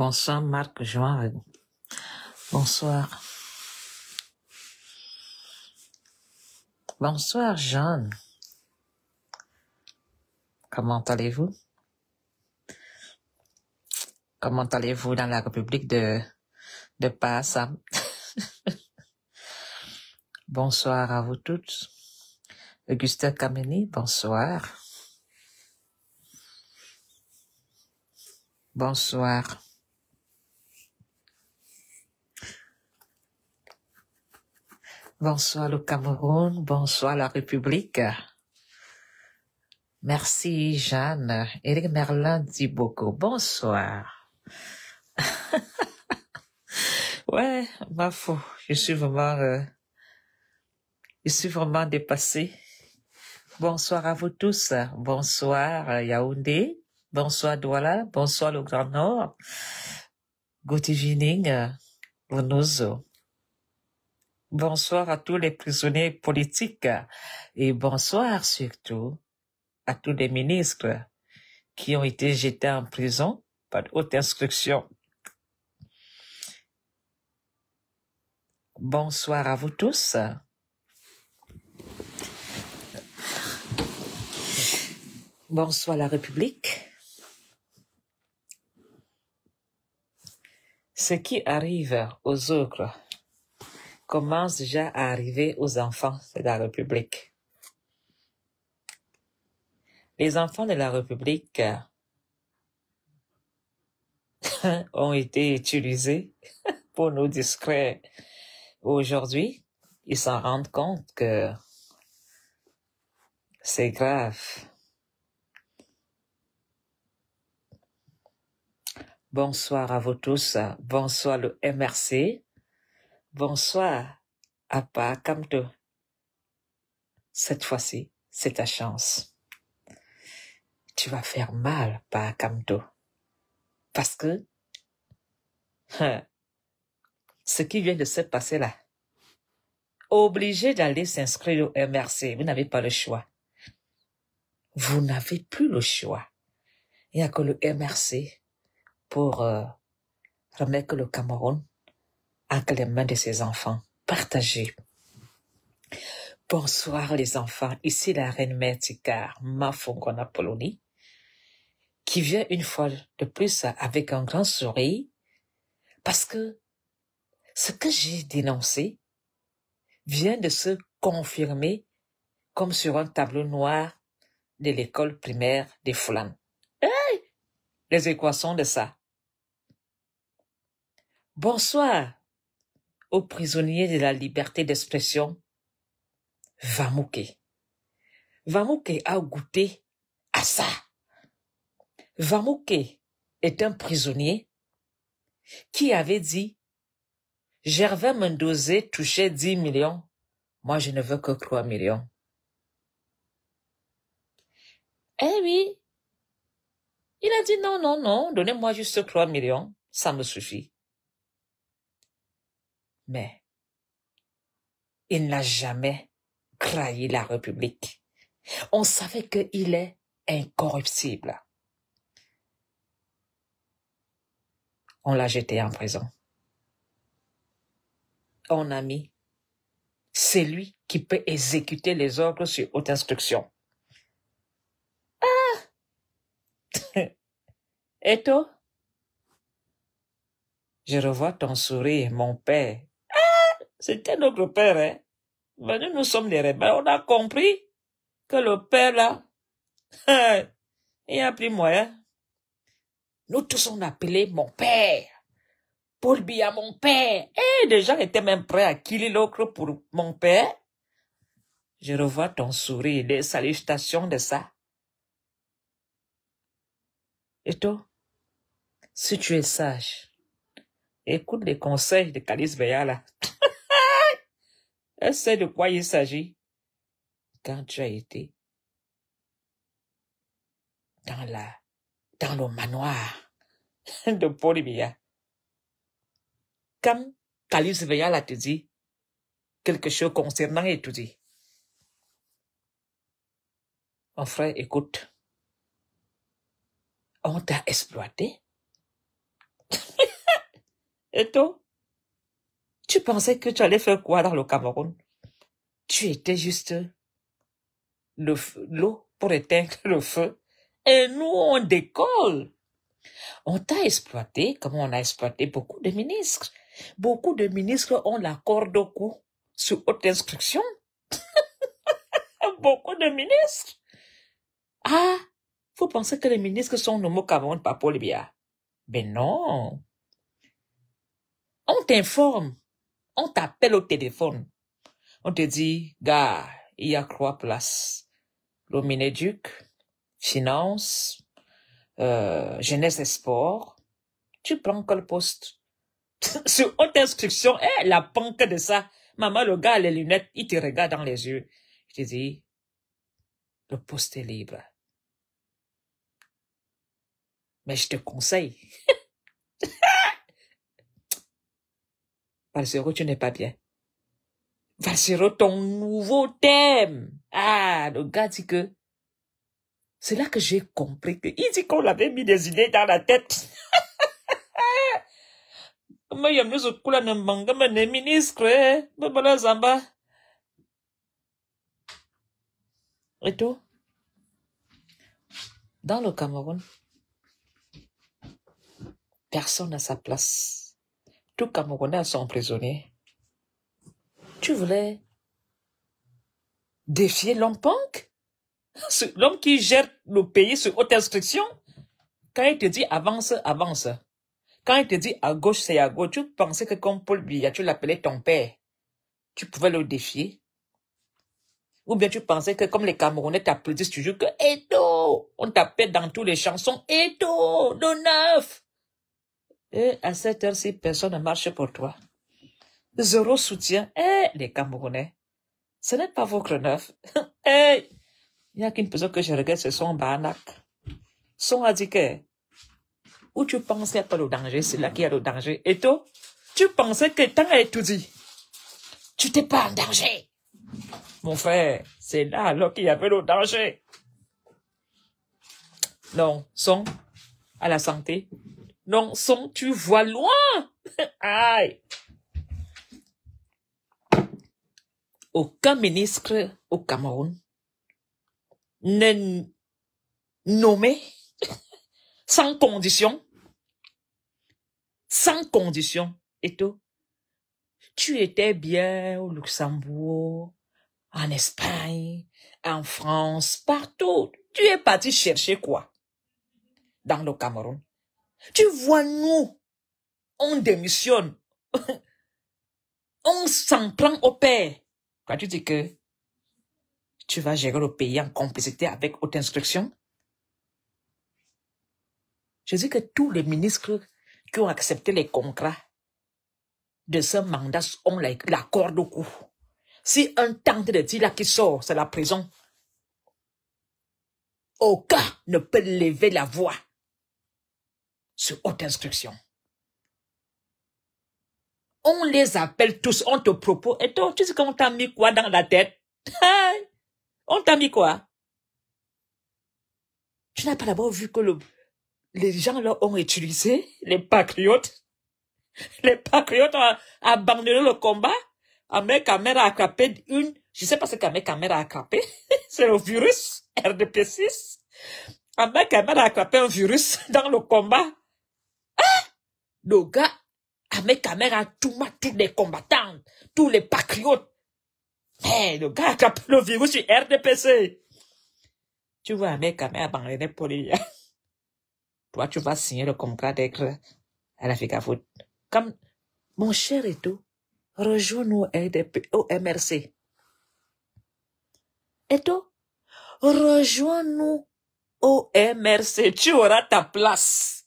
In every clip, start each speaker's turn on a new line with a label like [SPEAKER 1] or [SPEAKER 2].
[SPEAKER 1] Bonsoir Marc Join. Bonsoir. Bonsoir Jeanne. Comment allez-vous? Comment allez-vous dans la République de Passam? Bonsoir à vous toutes. Augustin Kameni, bonsoir. Bonsoir. Bonsoir le Cameroun, bonsoir la République. Merci Jeanne. Éric Merlin dit beaucoup. Bonsoir. Ouais, ma foi, je suis vraiment dépassée. Bonsoir à vous tous. Bonsoir Yaoundé. Bonsoir Douala. Bonsoir le Grand Nord. Good evening, Bonozo. Bonsoir à tous les prisonniers politiques et bonsoir surtout à tous les ministres qui ont été jetés en prison par haute instruction. Bonsoir à vous tous. Bonsoir la République. Ce qui arrive aux autres commence déjà à arriver aux enfants de la République. Les enfants de la République ont été utilisés pour nous distraire. Aujourd'hui, ils s'en rendent compte que c'est grave. Bonsoir à vous tous. Bonsoir le MRC. Bonsoir à Pakamto. Cette fois-ci, c'est ta chance. Tu vas faire mal, Pakamto. Parce que ce qui vient de se passer là, obligé d'aller s'inscrire au MRC, vous n'avez pas le choix. Vous n'avez plus le choix. Il n'y a que le MRC pour remettre le Cameroun entre les mains de ses enfants. Partagez. Bonsoir les enfants, ici la reine mère Tikar, Mafongona Polonie, qui vient une fois de plus avec un grand sourire, parce que ce que j'ai dénoncé vient de se confirmer comme sur un tableau noir de l'école primaire des Foulan. Hey! Les équations de ça. Bonsoir aux prisonniers de la liberté d'expression, Vamouké. Vamouké a goûté à ça. Vamouké est un prisonnier qui avait dit « Gervais Mendozé touchait 10 millions, moi je ne veux que 3 millions. » Eh oui, il a dit « Non, non, non, donnez-moi juste 3 millions, ça me suffit. » Mais il n'a jamais trahi la République. On savait qu'il est incorruptible. On l'a jeté en prison. On a mis c'est lui qui peut exécuter les ordres sur haute instruction. Ah! Et toi? Je revois ton sourire, mon père. Ah! C'était notre père, hein? Mais nous sommes des rebelles. On a compris que le père, là, il a pris moyen. Nous tous, on appelait mon père. Paul Biya, mon père. Et les gens étaient même prêts à killer l'autre pour mon père. Je revois ton sourire, les salutations de ça. Et toi, si tu es sage, écoute les conseils de Calice Beya là. Elle sait de quoi il s'agit. Quand tu as été dans le manoir de Paul Biya, quand Calice Beya là te dit quelque chose concernant et tout dit, mon frère, écoute, on t'a exploité. Et toi? Tu pensais que tu allais faire quoi dans le Cameroun? Tu étais juste l'eau pour éteindre le feu. Et nous, on décolle. On t'a exploité comme on a exploité beaucoup de ministres. Beaucoup de ministres ont la corde au cou sur haute instruction. Beaucoup de ministres. Ah, faut penser que les ministres sont nommés au Cameroun par Paul Biya. Ben non. On t'informe. On t'appelle au téléphone. On te dit, gars, il y a 3 places. Le Minéduc, finance, jeunesse et sport. Tu prends quel poste? Sur haute instruction, la panque de ça. Maman, le gars a les lunettes, il te regarde dans les yeux. Je te dis, le poste est libre. Mais je te conseille. Valsero, tu n'es pas bien. Valsero, ton nouveau thème. Ah, le gars dit que, c'est là que j'ai compris que, il dit qu'on avait mis des idées dans la tête. Mais il y a nous autres là, ne ministre, Zamba. Et tout? Dans le Cameroun, personne n'a sa place. Tout Camerounais a son prisonnier. Tu voulais défier l'homme punk? L'homme qui gère le pays sur haute instruction? Quand il te dit avance, avance. Quand il te dit à gauche, c'est à gauche. Tu pensais que comme Paul Biya, tu l'appelais ton père. Tu pouvais le défier? Ou bien tu pensais que comme les Camerounais t'applaudissent toujours que Edo, on t'appelle dans toutes les chansons Edo, le 9. Et à cette heure-ci, personne ne marche pour toi. Zéro soutien. Les Camerounais, ce n'est pas votre 9. Il n'y a qu'une personne que je regarde, c'est son Banak. Son a dit que, où tu penses qu'il n'y a pas le danger, c'est là qu'il y a le danger. Et toi, tu pensais que tant à tout dit, tu n'étais pas en danger. Mon frère, c'est là alors qu'il y avait le danger. Non, son, à la santé. Non, son, tu vois loin. Aïe. Aucun ministre au Cameroun n'est nommé sans condition. Sans condition. Et tout. Tu étais bien au Luxembourg, en Espagne, en France, partout. Tu es parti chercher quoi? Dans le Cameroun. Tu vois, nous, on démissionne. On s'en prend au père. Quand tu dis que tu vas gérer le pays en complicité avec haute instruction, je dis que tous les ministres qui ont accepté les contrats de ce mandat ont la corde au cou. Si un tente de dire là qui sort, c'est la prison. Aucun ne peut lever la voix sur haute instruction. On les appelle tous, on te propose. Et toi, tu sais qu'on t'a mis quoi dans la tête? On t'a mis quoi? Tu n'as pas d'abord vu que les gens là ont utilisé les patriotes. Les patriotes ont abandonné le combat. Ahmed Khmer a attrapé une, je sais pas ce qu'Ahmed Khmer a attrapé. C'est le virus RDP6. Ahmed Khmer a attrapé un virus dans le combat. Le gars, Ahmed Khmer a tout maté tous les combattants, tous les patriotes. Le gars a attrapé le virus sur RDPC. Tu vois, Ahmed Khmer abandonné pour lui. Toi, tu vas signer le contrat d'être à l'Afrique Foot. Comme, mon cher Eto, rejoins-nous au MRC. Eto, rejoins-nous au MRC. Tu auras ta place.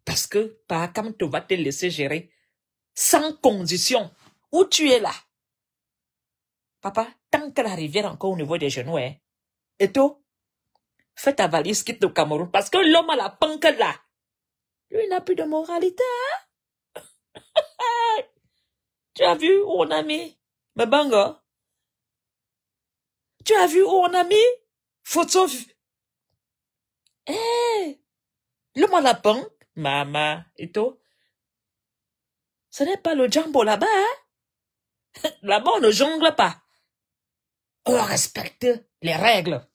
[SPEAKER 1] Parce que Pahakam te va te laisser gérer sans condition. Où tu es là? Papa, tant que la rivière est encore au niveau des genoux, hein. Eto, fais ta valise, quitte le Cameroun. Parce que l'homme à la panque là, lui n'a plus de moralité, hein? Tu as vu où on a mis Mbanga? Tu as vu où on a mis photo? L'homme à la banque, maman, et tout. Ce n'est pas le jambo là-bas, hein? Là-bas, on ne jongle pas. On respecte les règles.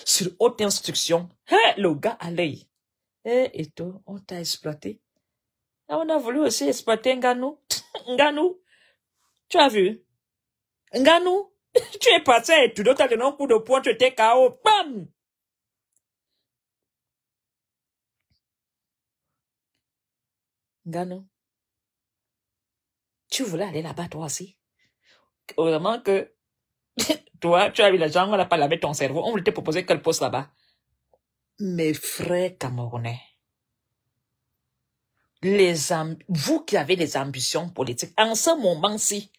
[SPEAKER 1] Sur haute instruction, le gars allait. Et toi, on t'a exploité. On a voulu aussi exploiter Nganou. Nganou, tu as vu? Nganou, tu es passé et tu dois te donner un coup de poing, tu étais KO. Bam! Nganou, tu voulais aller là-bas toi aussi? Heureusement que toi, tu as eu l'argent, on n'a pas lavé ton cerveau. On voulait te proposer quel poste là-bas. Mes frères camerounais, vous qui avez des ambitions politiques, en ce moment-ci,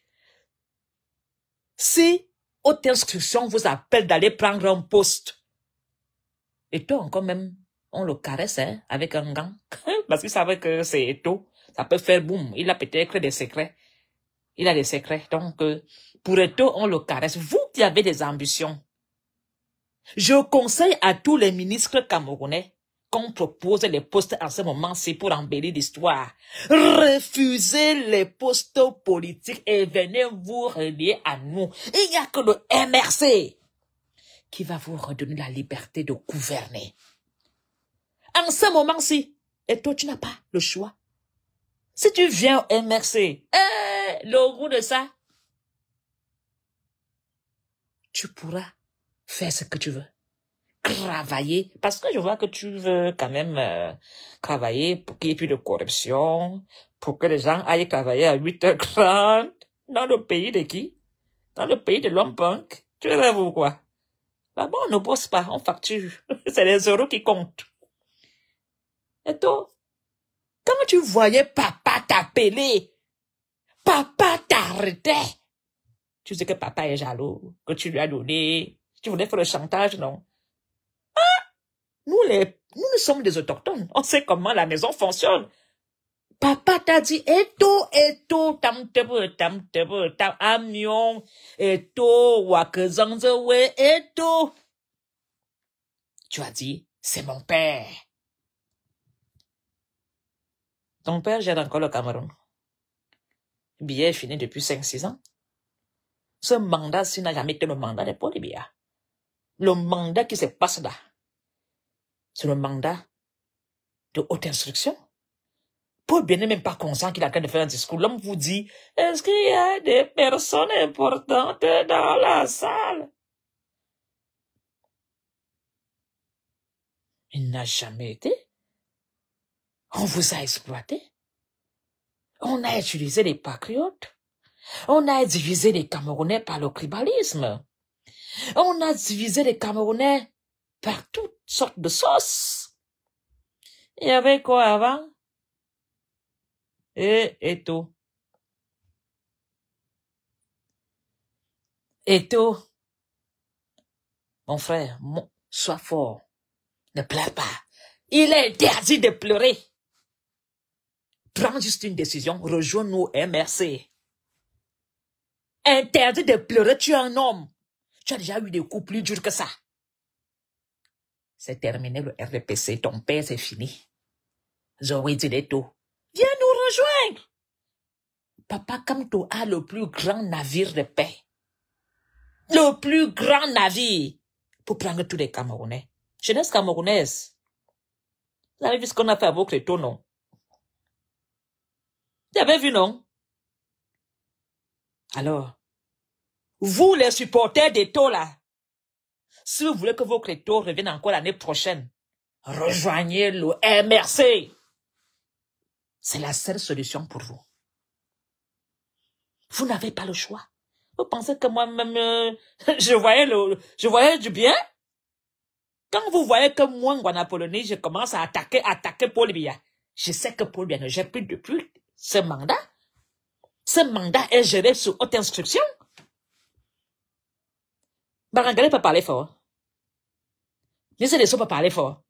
[SPEAKER 1] si haute instruction vous appelle d'aller prendre un poste, et toi encore même, on le caresse hein, avec un gant, parce qu'il savait que c'est Eto, ça peut faire boum, il a peut-être des secrets, il a des secrets, donc pour Eto, on le caresse. Vous qui avez des ambitions, je conseille à tous les ministres camerounais qu'on propose les postes en ce moment-ci pour embellir l'histoire. Refusez les postes politiques et venez vous relier à nous. Il n'y a que le MRC qui va vous redonner la liberté de gouverner. En ce moment-ci, et toi, tu n'as pas le choix. Si tu viens au MRC, le goût de ça, tu pourras faire ce que tu veux. Travailler, parce que je vois que tu veux quand même travailler pour qu'il n'y ait plus de corruption, pour que les gens aillent travailler à 8h30 dans le pays de qui? Dans le pays de l'homme punk. Tu rêves ou quoi? Là-bas, on ne bosse pas, on facture. C'est les euros qui comptent. Et toi, quand tu voyais papa t'appeler, papa t'arrêtait, tu sais que papa est jaloux, que tu lui as donné, tu voulais faire le chantage, non? Nous sommes des autochtones. On sait comment la maison fonctionne. Papa t'a dit, eto, tam amion, eto, wakezanzewe, eto. Tu as dit, c'est mon père. Ton père gère encore le Cameroun. Le billet est fini depuis 5-6 ans. Ce mandat-ci n'a jamais été le mandat de Paul Biya. Le mandat qui se passe là, c'est le mandat de haute instruction. Paul Biya n'est même pas conscient qu'il a train de faire un discours. L'homme vous dit, est-ce qu'il y a des personnes importantes dans la salle? Il n'a jamais été. On vous a exploité. On a utilisé les patriotes. On a divisé les Camerounais par le tribalisme. On a divisé les Camerounais par toutes sortes de sauces. Il y avait quoi avant? Et tout. Et tout. Mon frère, sois fort. Ne pleure pas. Il est interdit de pleurer. Prends juste une décision. Rejoins-nous MRC. Interdit de pleurer, tu es un homme. Tu as déjà eu des coups plus durs que ça. C'est terminé le RDPC. Ton père, c'est fini. Zoé Dileto. Viens nous rejoindre. Papa Kamto a le plus grand navire de paix. Le plus grand navire pour prendre tous les Camerounais. Jeunesse camerounaise. Vous avez vu ce qu'on a fait à vos crétaux, non? Vous avez vu, non? Alors, vous les supporters des taux là, si vous voulez que vos crétaux reviennent encore l'année prochaine, rejoignez le MRC. C'est la seule solution pour vous. Vous n'avez pas le choix. Vous pensez que moi-même, je voyais du bien? Quand vous voyez que moi, en Polonie, je commence à attaquer Paul Biya, je sais que Paul Biya ne gère plus depuis ce mandat. Ce mandat est géré sous haute instruction. Barangale peut parler fort. Laissez les autres pas parler fort.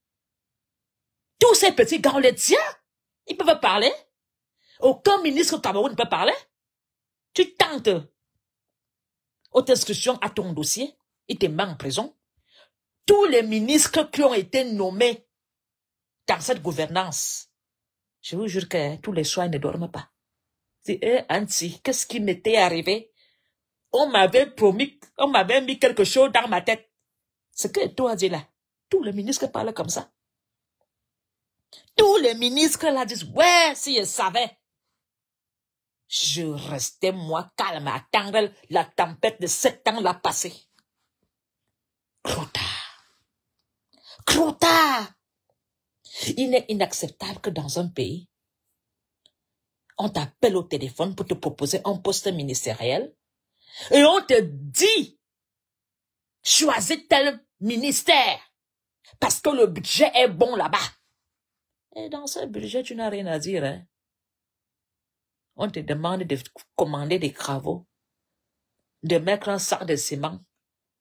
[SPEAKER 1] Tous ces petits gars, on les tient. Ils peuvent parler. Aucun ministre au Cameroun ne peut parler. Tu tentes. Haute instruction à ton dossier. Il te met en prison. Tous les ministres qui ont été nommés dans cette gouvernance, je vous jure que tous les soirs, ils ne dorment pas. dis, Auntie, qu'est-ce qui m'était arrivé? On m'avait promis, on m'avait mis quelque chose dans ma tête. Ce que toi as dit là, tous les ministres parlent comme ça. Tous les ministres là disent, ouais, si je savais. Je restais, moi, calme, à attendre la tempête de 7 ans l'a passée. Trop tard. Trop tard. Il est inacceptable que dans un pays, on t'appelle au téléphone pour te proposer un poste ministériel et on te dit, choisis tel ministère parce que le budget est bon là-bas. Et dans ce budget, tu n'as rien à dire. Hein? On te demande de commander des travaux, de mettre un sac de ciment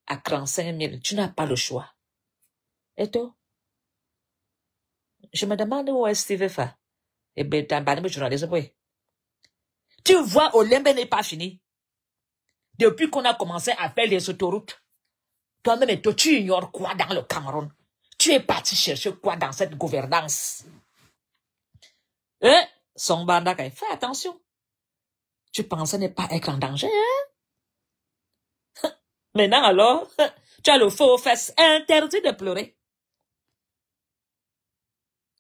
[SPEAKER 1] à 35 000. Tu n'as pas le choix. Et toi? Je me demande où est Steve Fa. Eh bien, t'as un journaliste, oui. Tu vois, Olembe n'est pas fini. Depuis qu'on a commencé à faire les autoroutes, toi-même, tu ignores quoi dans le Cameroun? Tu es parti chercher quoi dans cette gouvernance? Son bandaka, fais attention. Tu pensais ne pas être en danger, hein? Maintenant, alors, tu as le feu aux fesses, interdit de pleurer.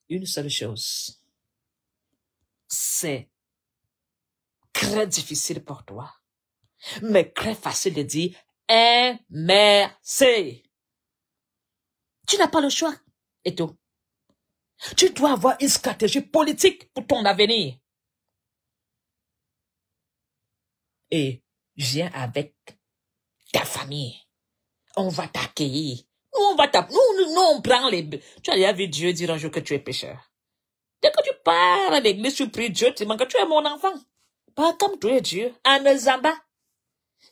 [SPEAKER 1] Une seule chose. C'est très difficile pour toi, mais très facile de dire merci. Tu n'as pas le choix, et tout. Tu dois avoir une stratégie politique pour ton avenir. Et viens avec ta famille. On va t'accueillir. Nous, on prend les... Tu as déjà vu Dieu dire un jour que tu es pécheur. Dès que tu pars à l'église, tu pries Dieu, tu dis que tu es mon enfant. Pas comme tu es Dieu, en Zamba.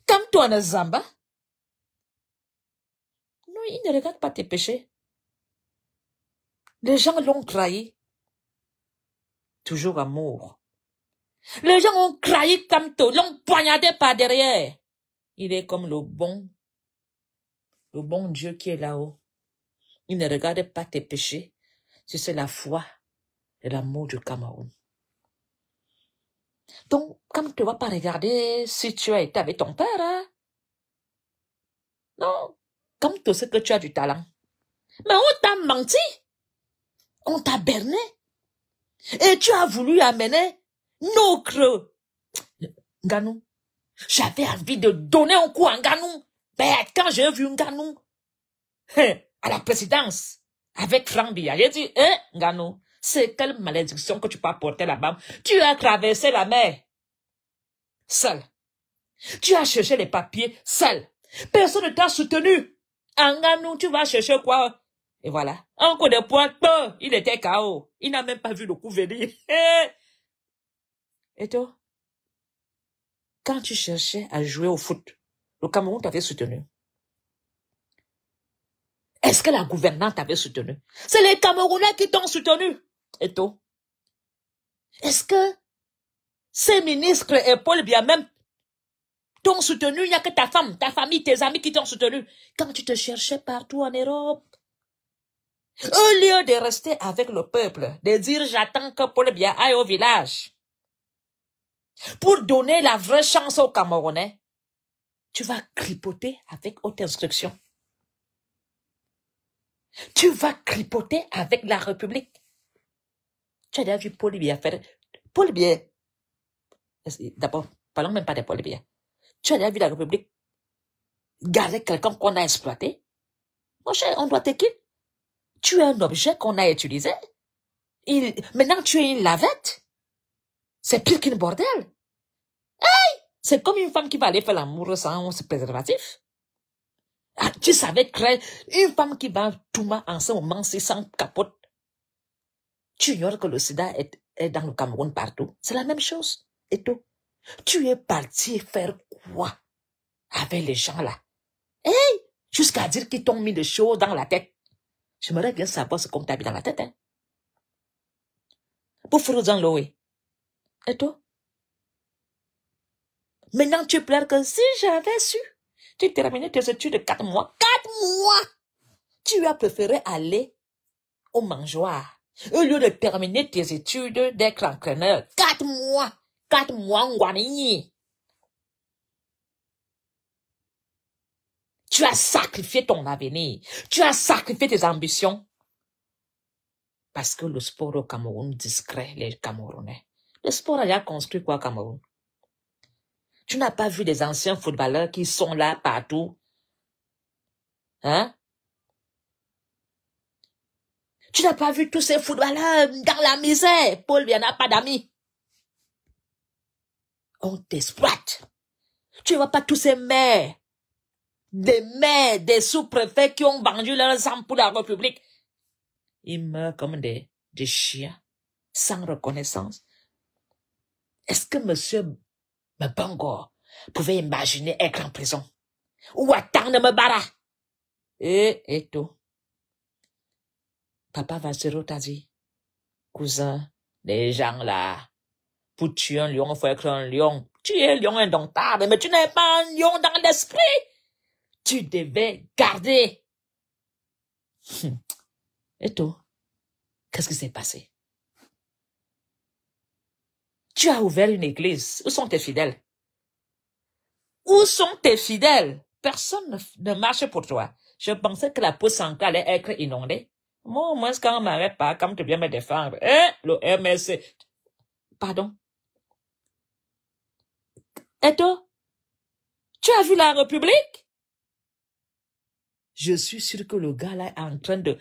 [SPEAKER 1] Comme toi en Zamba. Non, il ne regarde pas tes péchés. Les gens l'ont trahi. Toujours amour. Les gens ont trahi comme toi, l'ont poignardé par derrière. Il est comme le bon Dieu qui est là-haut. Il ne regarde pas tes péchés. C'est la foi et l'amour du Cameroun. Donc, comme tu ne vas pas regarder si tu as été avec ton père, hein? Non. Comme tu sais que tu as du talent. Mais on t'a menti. On t'a berné. Et tu as voulu amener notre Nganou. J'avais envie de donner un coup à Nganou. Mais quand j'ai vu Nganou à la présidence avec Franck Biya, j'ai dit, Nganou, c'est quelle malédiction que tu peux apporter là-bas? Tu as traversé la mer seul. Tu as cherché les papiers seul. Personne ne t'a soutenu. Nganou, tu vas chercher quoi? Et voilà. Un coup de poing, il était KO. Il n'a même pas vu le coup venir. Et toi? Quand tu cherchais à jouer au foot, le Cameroun t'avait soutenu. Est-ce que la gouvernante t'avait soutenu? C'est les Camerounais qui t'ont soutenu. Et toi? Est-ce que ces ministres et Paul Biya même t'ont soutenu? Il n'y a que ta femme, ta famille, tes amis qui t'ont soutenu. Quand tu te cherchais partout en Europe, au lieu de rester avec le peuple, de dire j'attends que Paul Biya aille au village pour donner la vraie chance aux Camerounais, tu vas cripoter avec haute instruction. Tu vas cripoter avec la République. Tu as déjà vu Paul Biya faire... Paul Biya... D'abord, parlons même pas de Paul Biya. Tu as déjà vu la République garder quelqu'un qu'on a exploité? Mon cher, on doit te quitter. Tu es un objet qu'on a utilisé. Maintenant, tu es une lavette. C'est pire qu'une bordel. Hey! C'est comme une femme qui va aller faire l'amour sans préservatif. Ah, tu savais que une femme qui va tout en ce moment, c'est sans capote. Tu ignores que le sida est dans le Cameroun partout. C'est la même chose. Et toi, tu es parti faire quoi avec les gens là? Hey! Jusqu'à dire qu'ils t'ont mis des choses dans la tête. J'aimerais bien savoir ce qu'on t'a mis dans la tête. Hein? Pour faire dans l'eau. Et toi? Maintenant, tu pleures que si j'avais su, tu terminais tes études de 4 mois. 4 mois! Tu as préféré aller au mangeoire au lieu de terminer tes études d'être entraîneur. 4 mois! 4 mois, Ngwanini. Tu as sacrifié ton avenir. Tu as sacrifié tes ambitions. Parce que le sport au Cameroun discret les Camerounais. Le sport a déjà construit quoi, Cameroun? Tu n'as pas vu des anciens footballeurs qui sont là partout? Hein? Tu n'as pas vu tous ces footballeurs dans la misère? Paul, il n'y en a pas d'amis. On t'exploite. Tu ne vois pas tous ces maires, des sous-préfets qui ont vendu leurs âmes pour la République. Ils meurent comme des chiens, sans reconnaissance. Est-ce que monsieur Mbongo pouvait imaginer être en prison? Ou attendre Mbara? Et tout. Papa Vassero t'a dit, cousin, les gens là, pour tuer un lion, il faut être un lion. Tu es un lion indomptable, mais tu n'es pas un lion dans l'esprit. Tu devais garder. Et tout. Qu'est-ce qui s'est passé? Tu as ouvert une église. Où sont tes fidèles? Où sont tes fidèles? Personne ne marche pour toi. Je pensais que la peau Sanka allait être inondée. Moi, au moins, quand on m'arrête pas, quand tu viens me défendre, le MSC. Pardon? Et toi? Tu as vu la République? Je suis sûr que le gars là est en train de...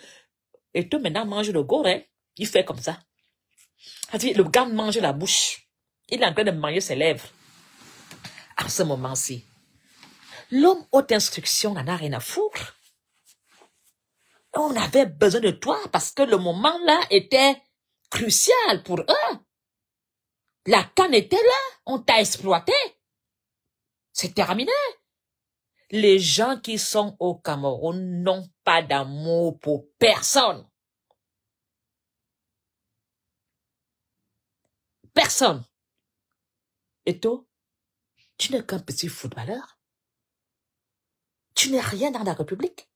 [SPEAKER 1] Et toi, maintenant, mange le gore, hein? Il fait comme ça. Le gars mange la bouche. Il est en train de manger ses lèvres. À ce moment-ci, l'homme haute instruction n'en a rien à foutre. On avait besoin de toi parce que le moment là était crucial pour eux. La canne était là, on t'a exploité. C'est terminé. Les gens qui sont au Cameroun n'ont pas d'amour pour personne. Personne. Et toi, tu n'es qu'un petit footballeur. Tu n'es rien dans la République.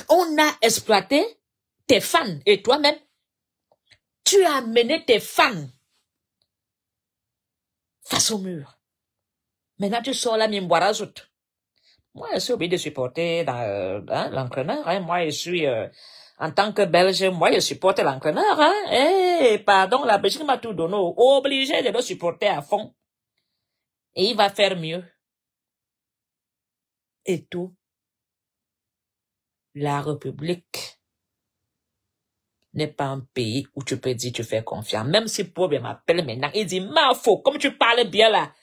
[SPEAKER 1] On a exploité tes fans et toi-même. Tu as amené tes fans face au mur. Maintenant, tu sors la Mimboirazout. Moi, je suis obligé de supporter l'entraîneur. Hein. Moi, je suis, en tant que Belge, moi, je supporte l'entraîneur. Hein. Eh, pardon, la Belgique m'a tout donné. Obligé de le supporter à fond. Et il va faire mieux. Et tout. La République n'est pas un pays où tu peux dire tu fais confiance. Même si Paul m'appelle maintenant, il dit, Mafo, comme tu parles bien là,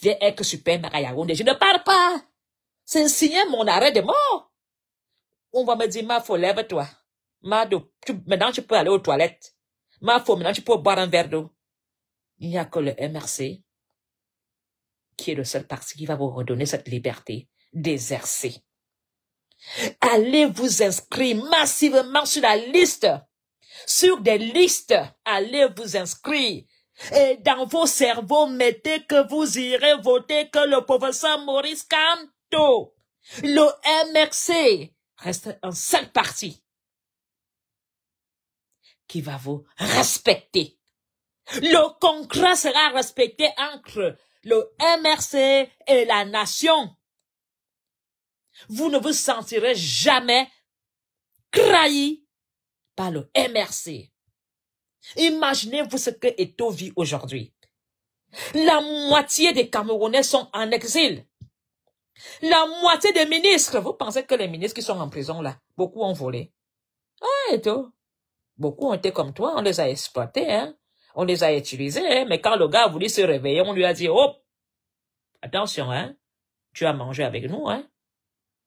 [SPEAKER 1] viens être super Yaoundé. Je ne parle pas. C'est signer mon arrêt de mort. On va me dire, Mafo, lève-toi. Maintenant tu peux aller aux toilettes. Mafo, maintenant tu peux boire un verre d'eau. Il n'y a que le MRC qui est le seul parti qui va vous redonner cette liberté d'exercer. Allez vous inscrire massivement sur la liste. Sur des listes, allez vous inscrire. Et dans vos cerveaux, mettez que vous irez voter que le professeur Maurice Kamto. Le MRC reste un seul parti qui va vous respecter. Le congrès sera respecté entre le MRC et la nation. Vous ne vous sentirez jamais trahi par le MRC. Imaginez-vous ce que Eto'o vit aujourd'hui. La moitié des Camerounais sont en exil. La moitié des ministres, vous pensez que les ministres qui sont en prison là, beaucoup ont volé. Ah, Eto'o, beaucoup ont été comme toi, on les a exploités, hein. On les a utilisés, hein. Mais quand le gars a voulu se réveiller, on lui a dit, oh, attention, hein, tu as mangé avec nous, hein.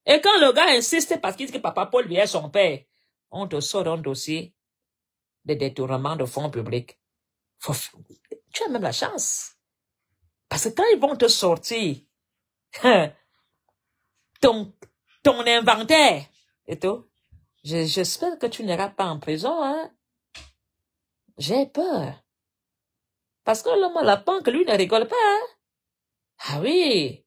[SPEAKER 1] Et quand le gars insiste parce qu'il dit que Papa Paul lui est son père, on te sort un dossier de détournement de fonds publics. Tu as même la chance. Parce que quand ils vont te sortir ton inventaire, et tout, j'espère que tu n'iras pas en prison, hein. J'ai peur. Parce que l'homme à la banque, lui, ne rigole pas, hein. Ah oui.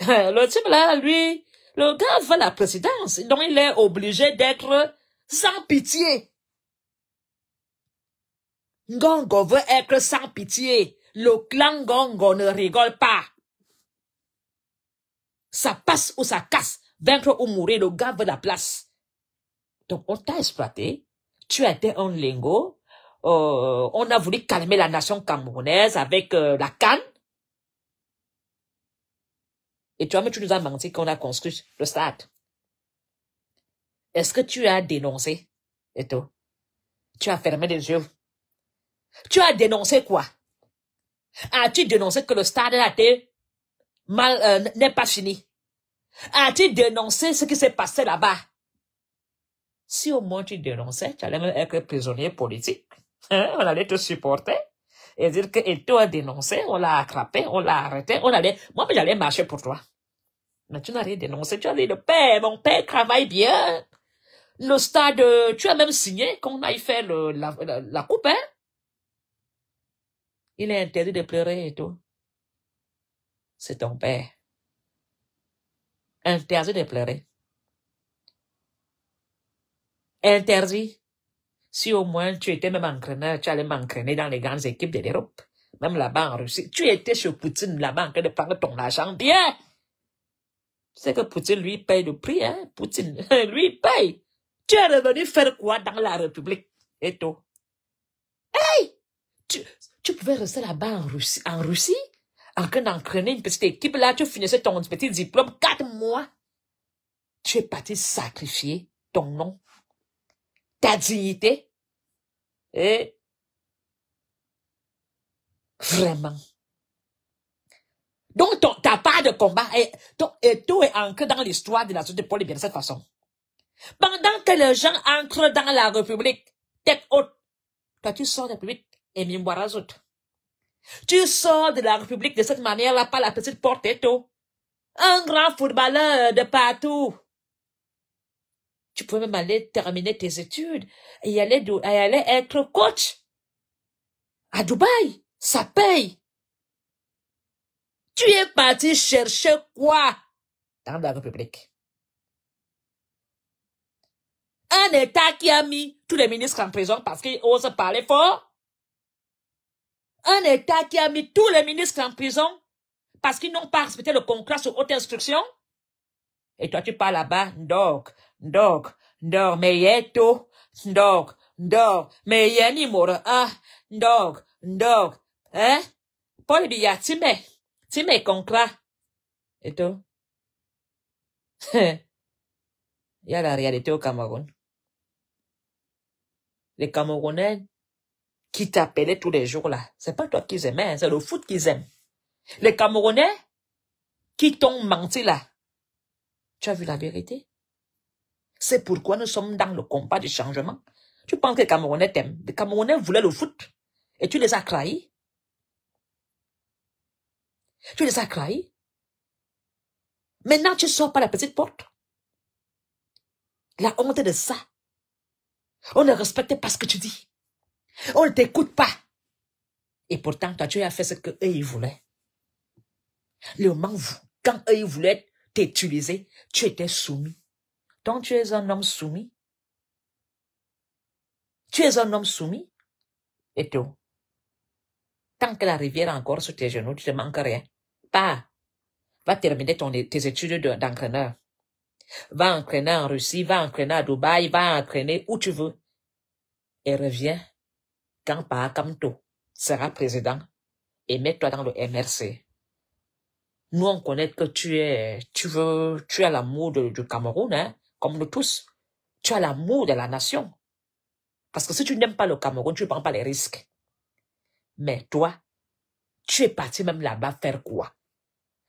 [SPEAKER 1] Le type là, lui, le gars veut la présidence, donc il est obligé d'être sans pitié. Ngongo veut être sans pitié. Le clan Gongo ne rigole pas. Ça passe ou ça casse. Vaincre ou mourir, le gars veut la place. Donc, on t'a exploité. Tu as été un lingot. On a voulu calmer la nation camerounaise avec la canne. Et toi-même, tu nous as menti qu'on a construit le stade. Est-ce que tu as dénoncé? Et toi? Tu as fermé les yeux. Tu as dénoncé quoi? As-tu dénoncé que le stade a été mal, n'est pas fini? As-tu dénoncé ce qui s'est passé là-bas? Si au moins tu dénonçais, tu allais même être prisonnier politique. Hein? On allait te supporter et dire que Eto a dénoncé, on l'a attrapé, on l'a arrêté, moi j'allais marcher pour toi. Mais tu n'as rien dénoncé, tu as dit mon père travaille bien. Le stade, tu as même signé qu'on aille faire la coupe, hein? Il est interdit de pleurer et tout. C'est ton père. Interdit de pleurer. Interdit. Si au moins tu étais même entraîneur, tu allais m'entraîner dans les grandes équipes de l'Europe. Même là-bas en Russie. Tu étais chez Poutine là-bas en train de prendre ton argent bien. Tu sais que Poutine, lui, paye le prix, hein? Poutine, lui, paye. Tu es revenu faire quoi dans la République? Et tout. Hey! Tu pouvais rester là-bas en Russie, en train d'entraîner une petite équipe. Là, tu finissais ton petit diplôme 4 mois. Tu es parti sacrifier ton nom, ta dignité. Et vraiment. Donc, ta part de combat et tout est ancré dans l'histoire de la société de Paul Biya de cette façon. Pendant que les gens entrent dans la République, tête haute, toi tu sors de la République et Mimboirazout. Tu sors de la République de cette manière-là par la petite porte et tout. Un grand footballeur de partout. Tu pouvais même aller terminer tes études et aller être coach. À Dubaï, ça paye. Tu es parti chercher quoi dans la République? Un État qui a mis tous les ministres en prison parce qu'ils osent parler fort. Un État qui a mis tous les ministres en prison parce qu'ils n'ont pas respecté le concours sur haute instruction. Et toi, tu parles là-bas, ndog, mais yeto, ndog, mais yeni mora, ndog, hein? Paul Biya, tu mets concret. Et tout. Il y a la réalité au Cameroun. Les Camerounais qui t'appelaient tous les jours là, c'est pas toi qu'ils aimaient, c'est le foot qu'ils aiment. Les Camerounais qui t'ont menti là, tu as vu la vérité? C'est pourquoi nous sommes dans le combat du changement. Tu penses que les Camerounais t'aiment? Les Camerounais voulaient le foot et tu les as trahis. Tu les as trahis. Maintenant, tu sors par la petite porte. La honte de ça. On ne respecte pas ce que tu dis. On ne t'écoute pas. Et pourtant, toi, tu as fait ce qu'eux, ils voulaient. Le moment où, quand eux, ils voulaient t'utiliser, tu étais soumis. Donc, tu es un homme soumis. Tu es un homme soumis. Et tout. Tant que la rivière est encore sur tes genoux, tu te manques rien. Pas. Va terminer tes études d'entraîneur. Va entraîner en Russie, va entraîner à Dubaï, va entraîner où tu veux. Et reviens quand Pahakamto sera président et mets-toi dans le MRC. Nous, on connaît que tu as l'amour du Cameroun, hein, comme nous tous. Tu as l'amour de la nation. Parce que si tu n'aimes pas le Cameroun, tu ne prends pas les risques. Mais toi, tu es parti même là-bas faire quoi?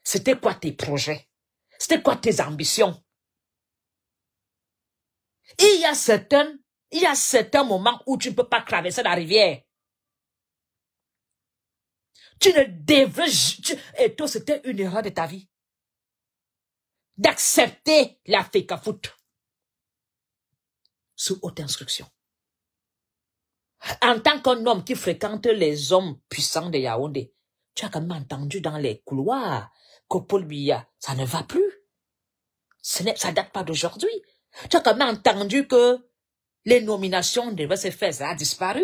[SPEAKER 1] C'était quoi tes projets? C'était quoi tes ambitions? Il y a certains moments où tu ne peux pas traverser la rivière. Tu ne devais... Et toi, c'était une erreur de ta vie. D'accepter la FECAFOOT. Sous haute instruction. En tant qu'un homme qui fréquente les hommes puissants de Yaoundé, tu as quand même entendu dans les couloirs que Paul Biya, ça ne va plus. Ça date pas d'aujourd'hui. Tu as quand même entendu que Les nominations devaient se faire, ça a disparu.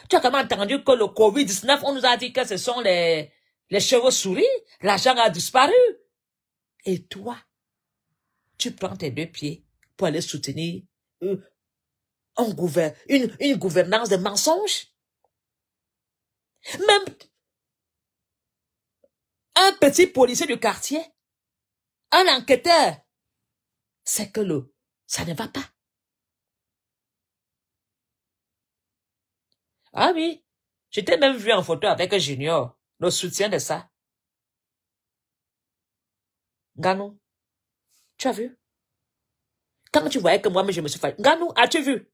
[SPEAKER 1] Tu as quand même entendu que le Covid-19, on nous a dit que ce sont les cheveux souris, l'argent a disparu. Et toi, tu prends tes 2 pieds pour aller soutenir une gouvernance de mensonges. Même un petit policier du quartier, un enquêteur, c'est que ça ne va pas. Ah oui, j'étais même vu en photo avec Junior, le soutien de ça. Ganou, tu as vu? Quand tu voyais que moi, je me suis fait, Ganou, as-tu vu?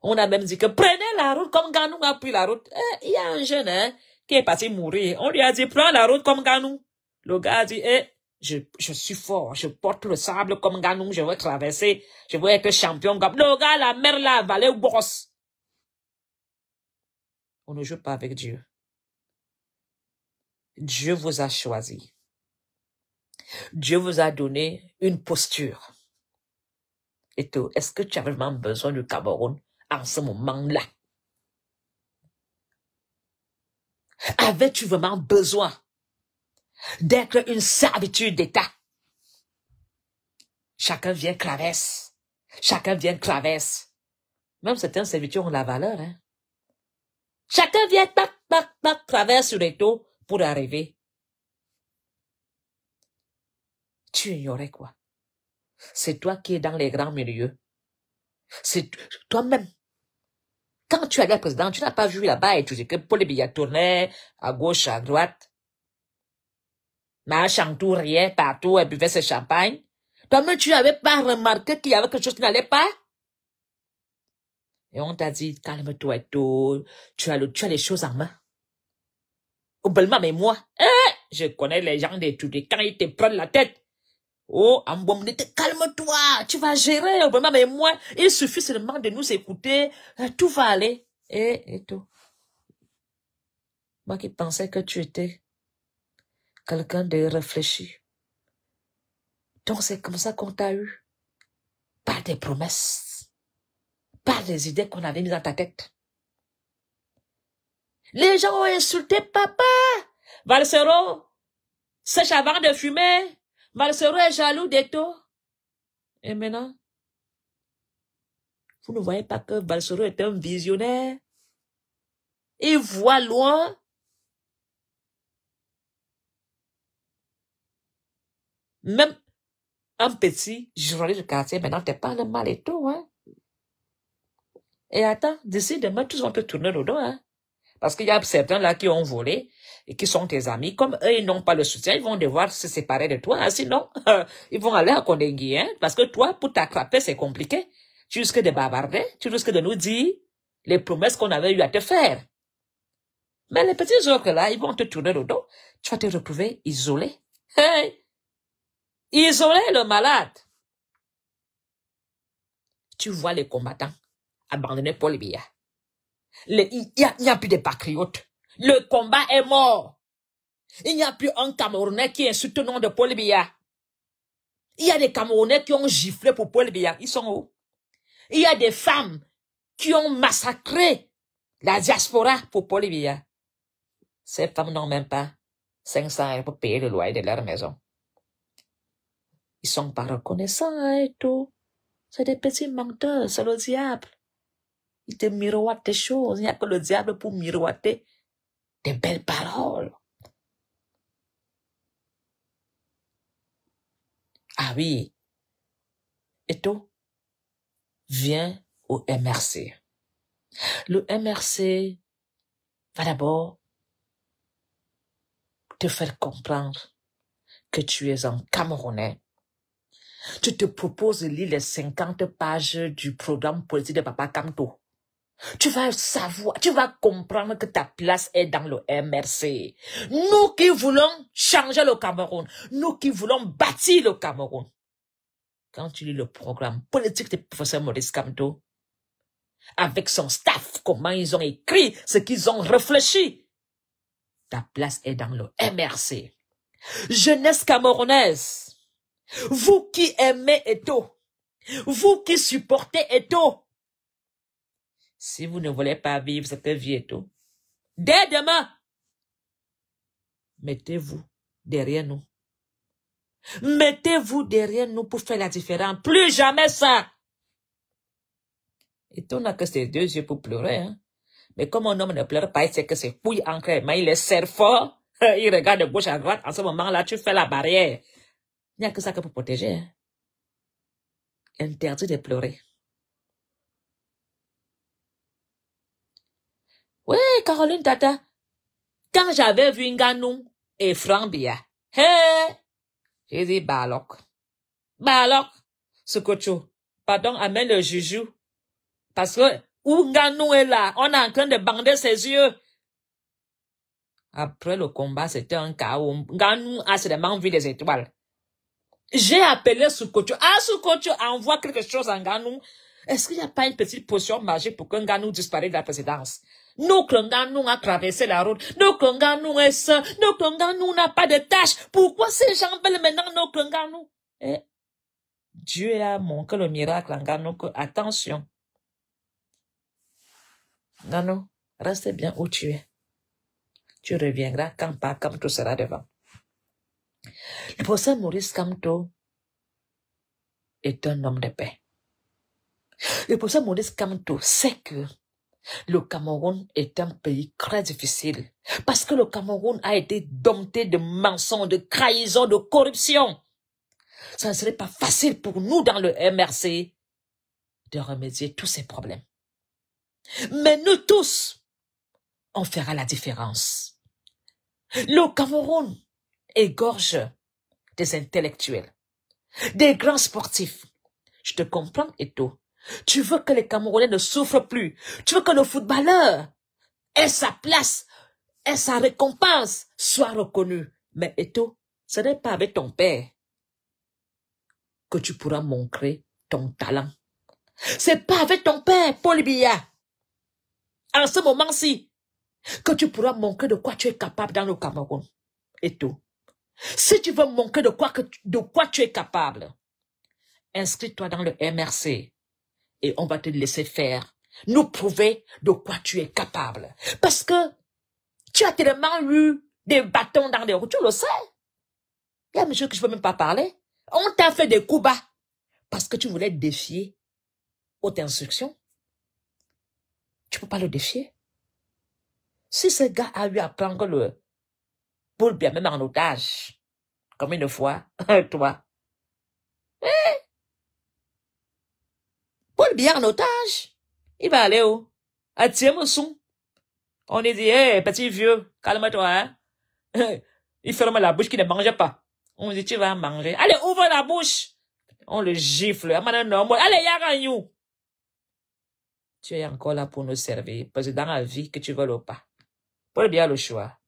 [SPEAKER 1] On a même dit que prenez la route comme Ganou a pris la route. Il y a un jeune qui est parti mourir. On lui a dit, prends la route comme Ganou. Le gars a dit, je suis fort, je porte le sable comme Ganou, je vais traverser, je vais être champion. Le gars, la mer l'a avalé au boss. On ne joue pas avec Dieu. Dieu vous a choisi. Dieu vous a donné une posture. Et toi, est-ce que tu as vraiment besoin du Cameroun en ce moment-là? Avais-tu vraiment besoin d'être une servitude d'État? Chacun vient traverse. Chacun vient traverse. Même certaines servitudes ont la valeur. Hein? Chacun vient traverse sur les taux pour arriver. Tu ignorais quoi? C'est toi qui es dans les grands milieux. C'est toi-même. Quand tu allais président, tu n'as pas vu là-bas et tu dis que Paul Biya tournait à gauche, à droite. Marchant tout, rien, partout, et buvait ce champagne. Toi-même, tu n'avais pas remarqué qu'il y avait quelque chose qui n'allait pas? Et on t'a dit, calme-toi et tout. Tu as les choses en main. Oublie-moi, mais moi, je connais les gens d'étudier. Quand ils te prennent la tête, oh, calme-toi, tu vas gérer. Oublie-moi, mais moi, il suffit seulement de nous écouter. Tout va aller. Et tout. Moi qui pensais que tu étais quelqu'un de réfléchi. Donc c'est comme ça qu'on t'a eu. Par des promesses. Par des idées qu'on avait mises dans ta tête. Les gens ont insulté papa. Valsero sèche avant de fumer. Valsero est jaloux d'Eto. Et maintenant, vous ne voyez pas que Valsero est un visionnaire. Il voit loin. Même un petit journaliste de quartier, maintenant, t'es pas le mal et tout, hein. Et attends, d'ici demain, tous vont te tourner le dos, hein. Parce qu'il y a certains là qui ont volé et qui sont tes amis. Comme eux, ils n'ont pas le soutien, ils vont devoir se séparer de toi. Hein. Sinon, ils vont aller à Kondengui, hein. Parce que toi, pour t'attraper, c'est compliqué. Tu risques de bavarder, tu risques de nous dire les promesses qu'on avait eu à te faire. Mais les petits autres là, ils vont te tourner le dos. Tu vas te retrouver isolé. Hey! Isolé, le malade. Tu vois les combattants abandonner Paul Biya. Il n'y a plus de patriotes. Le combat est mort. Il n'y a plus un Camerounais qui insulte le nom de Paul Biya. Il y a des Camerounais qui ont giflé pour Paul Biya. Ils sont où? Il y a des femmes qui ont massacré la diaspora pour Paul Biya. Ces femmes n'ont même pas 500 € pour payer le loyer de leur maison. Ils sont pas reconnaissants et tout. C'est des petits menteurs, c'est le diable. Il te miroite des choses. Il n'y a que le diable pour miroiter des belles paroles. Ah oui. Et tout vient au MRC. Le MRC va d'abord te faire comprendre que tu es un Camerounais. Tu te proposes de lire les 50 pages du programme politique de Papa Kamto. Tu vas savoir, tu vas comprendre que ta place est dans le MRC. Nous qui voulons changer le Cameroun, nous qui voulons bâtir le Cameroun. Quand tu lis le programme politique du professeur Maurice Kamto, avec son staff, comment ils ont écrit, ce qu'ils ont réfléchi, ta place est dans le MRC. Jeunesse camerounaise, vous qui aimez Eto, vous qui supportez Eto, Si vous ne voulez pas vivre cette vie et tout, dès demain, mettez-vous derrière nous. Mettez-vous derrière nous pour faire la différence. Plus jamais ça. Et on n'a que ses 2 yeux pour pleurer. Hein? Mais comme un homme ne pleure pas, il sait que ses couilles ancrées, mais il les serre fort. Il regarde de gauche à droite. En ce moment-là, tu fais la barrière. Il n'y a que ça que pour protéger. Hein? Interdit de pleurer. Oui, Caroline Tata. Quand j'avais vu Nganou et Frambia, j'ai dit Balok. Balok, ce cocho. Pardon, amène le joujou. Parce que où Nganou est là, on est en train de bander ses yeux. Après le combat, c'était un chaos. Nganou a seulement vu des étoiles. J'ai appelé Sukocho. Ah, Sukocho envoie quelque chose à Nganou. Est-ce qu'il n'y a pas une petite potion magique pour que Nganou disparaisse de la présidence? Notre Nganou a traversé la route. Notre Nganou est sain. Notre Nganou n'a pas de tâche. Pourquoi ces gens veulent maintenant notre Nganou? Eh, Dieu a montré le miracle à Nganou que, attention. Nganou, reste bien où tu es. Tu reviendras quand pas, comme tout sera devant. Le professeur Maurice Kamto est un homme de paix. Le professeur Maurice Kamto sait que le Cameroun est un pays très difficile parce que le Cameroun a été dompté de mensonges, de trahisons, de corruption. Ça ne serait pas facile pour nous dans le MRC de remédier tous ces problèmes. Mais nous tous, on fera la différence. Le Cameroun égorge des intellectuels, des grands sportifs. Je te comprends, Eto. Tu veux que les Camerounais ne souffrent plus. Tu veux que le footballeur ait sa place, ait sa récompense, soit reconnu. Mais Eto, ce n'est pas avec ton père que tu pourras montrer ton talent. C'est pas avec ton père, Paul Biya, en ce moment-ci, que tu pourras montrer de quoi tu es capable dans le Cameroun. Eto. Si tu veux montrer de quoi tu es capable, inscris-toi dans le MRC et on va te laisser faire, nous prouver de quoi tu es capable. Parce que tu as tellement eu des bâtons dans les roues, tu le sais. Il y a un monsieur que je ne peux même pas parler. On t'a fait des coups bas parce que tu voulais défier haute instruction. Tu ne peux pas le défier. Si ce gars a eu à prendre le Paul Biya même en otage, comme une fois, toi, Paul Biya en otage, il va aller où? À Tiemousson. On lui dit, hé, petit vieux, calme-toi, hein. Il ferme la bouche, qu'il ne mange pas. On dit, tu vas manger. Allez, ouvre la bouche. On le gifle. Allez, Yaranyou. Tu es encore là pour nous servir. Parce que dans la vie, que tu veux ou pas. Paul Biya le choix.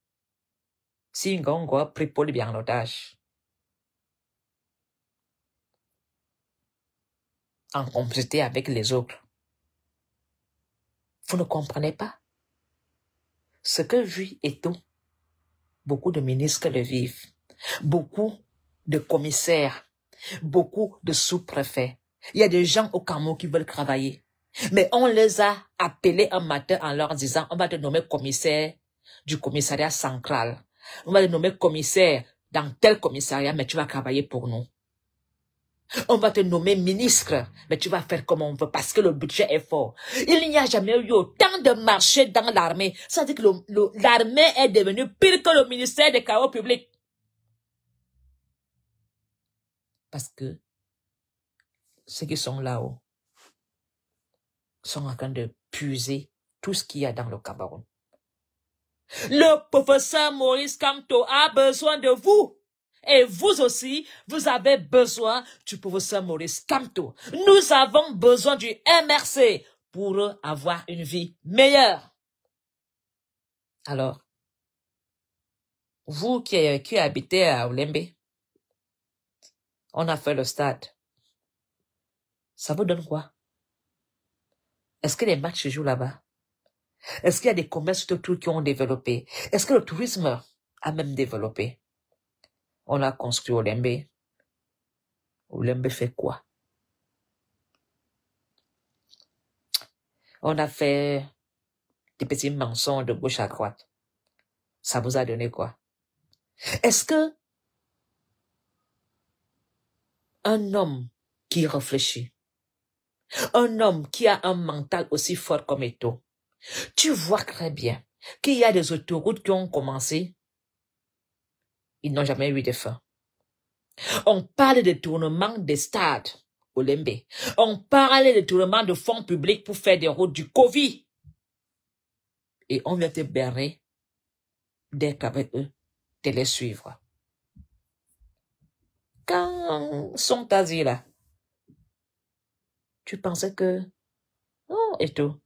[SPEAKER 1] Si Ngongo a pris Paul Biya en otage, en complicité avec les autres, vous ne comprenez pas ce que vit Eto. Beaucoup de ministres le vivent. Beaucoup de commissaires. Beaucoup de sous-préfets. Il y a des gens au Cameroun qui veulent travailler. Mais on les a appelés un matin en leur disant, on va te nommer commissaire du commissariat central. On va te nommer commissaire dans tel commissariat, mais tu vas travailler pour nous. On va te nommer ministre, mais tu vas faire comme on veut parce que le budget est fort. Il n'y a jamais eu autant de marchés dans l'armée. Ça veut dire que l'armée est devenue pire que le ministère des Travaux publics. Parce que ceux qui sont là-haut sont en train de puiser tout ce qu'il y a dans le Cameroun. Le professeur Maurice Kamto a besoin de vous. Et vous aussi, vous avez besoin du professeur Maurice Kamto. Nous avons besoin du MRC pour avoir une vie meilleure. Alors, vous qui habitez à Olembe, on a fait le stade. Ça vous donne quoi? Est-ce que les matchs se jouent là-bas? Est-ce qu'il y a des commerces autour qui ont développé? Est-ce que le tourisme a même développé? On a construit Olembe. Olembe fait quoi? On a fait des petits mensonges de gauche à droite. Ça vous a donné quoi? Est-ce que un homme qui réfléchit, un homme qui a un mental aussi fort comme Eto'o, tu vois très bien qu'il y a des autoroutes qui ont commencé, ils n'ont jamais eu de fin. On parle de détournement des stades au Lembe. On parle de détournement de fonds publics pour faire des routes du Covid. Et on vient te berner dès qu'avec eux, de les suivre. Quand sont assis là, tu pensais que, oh, et tout,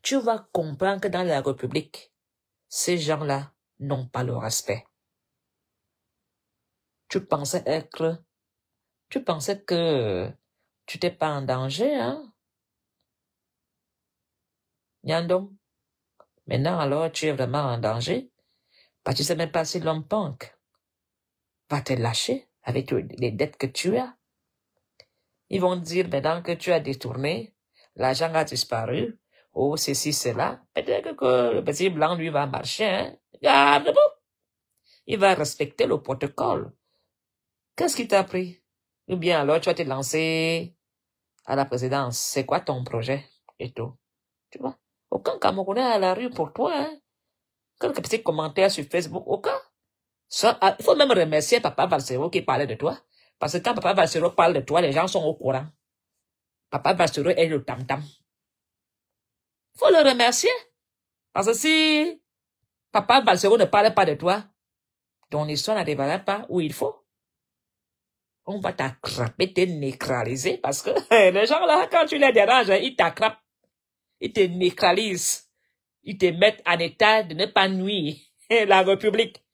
[SPEAKER 1] tu vas comprendre que dans la République, ces gens-là n'ont pas le respect. Tu pensais que tu n'étais pas en danger, hein? Nyandom. Maintenant, alors, tu es vraiment en danger. Parce que tu sais même pas si l'homme punk va te lâcher avec les dettes que tu as. Ils vont dire maintenant que tu as détourné, l'argent a disparu, oh, ceci, cela. Peut-être que le petit blanc, lui, va marcher, hein? Garde-vous. Il va respecter le protocole. Qu'est-ce qui t'a pris? Ou bien alors, tu vas te lancer à la présidence. C'est quoi ton projet? Et tout. Tu vois? Aucun Camerounais à la rue pour toi, hein? Quelques petits commentaires sur Facebook, aucun. Ça, il faut même remercier Papa Valsero qui parlait de toi. Parce que quand Papa Valsero parle de toi, les gens sont au courant. Papa Valsero est le tam-tam. Il faut le remercier. Parce que si Papa Valsero ne parlait pas de toi, ton histoire n'arriverait pas où il faut. On va t'attraper, te nécraliser. Parce que les gens là, quand tu les déranges, ils t'attrapent. Ils te nécralisent. Ils te mettent en état de ne pas nuire la République.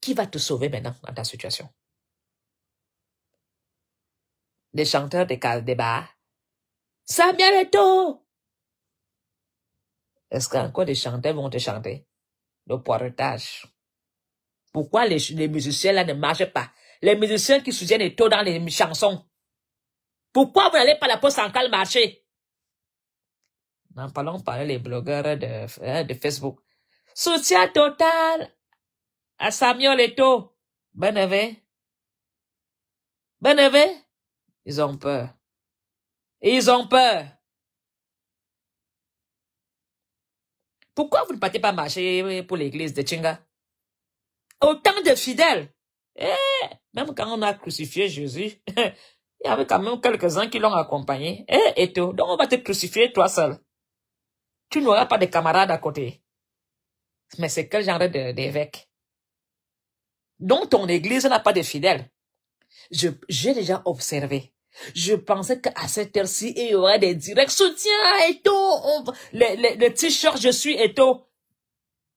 [SPEAKER 1] Qui va te sauver maintenant dans ta situation? Des chanteurs de bars. Samuel Eto'o. Est-ce qu'encore des chanteurs vont te chanter? Le poiretage. Pourquoi les musiciens là ne marchent pas? Les musiciens qui soutiennent Eto'o dans les chansons. Pourquoi vous n'allez pas la poste en calme marcher? N'en parlons pas les blogueurs de Facebook. Soutien total à Samuel Eto'o. Benevé. Ils ont peur. Ils ont peur. Pourquoi vous ne partez pas marcher pour l'église de Chinga? Autant de fidèles. Même quand on a crucifié Jésus, il y avait quand même quelques-uns qui l'ont accompagné. Et tout. Donc on va te crucifier toi seul. Tu n'auras pas de camarades à côté. Mais c'est quel genre d'évêque? Donc ton église n'a pas de fidèles. J'ai déjà observé. Je pensais qu'à cette heure-ci, il y aurait des directs soutiens et tout. Le t-shirt, je suis et tout.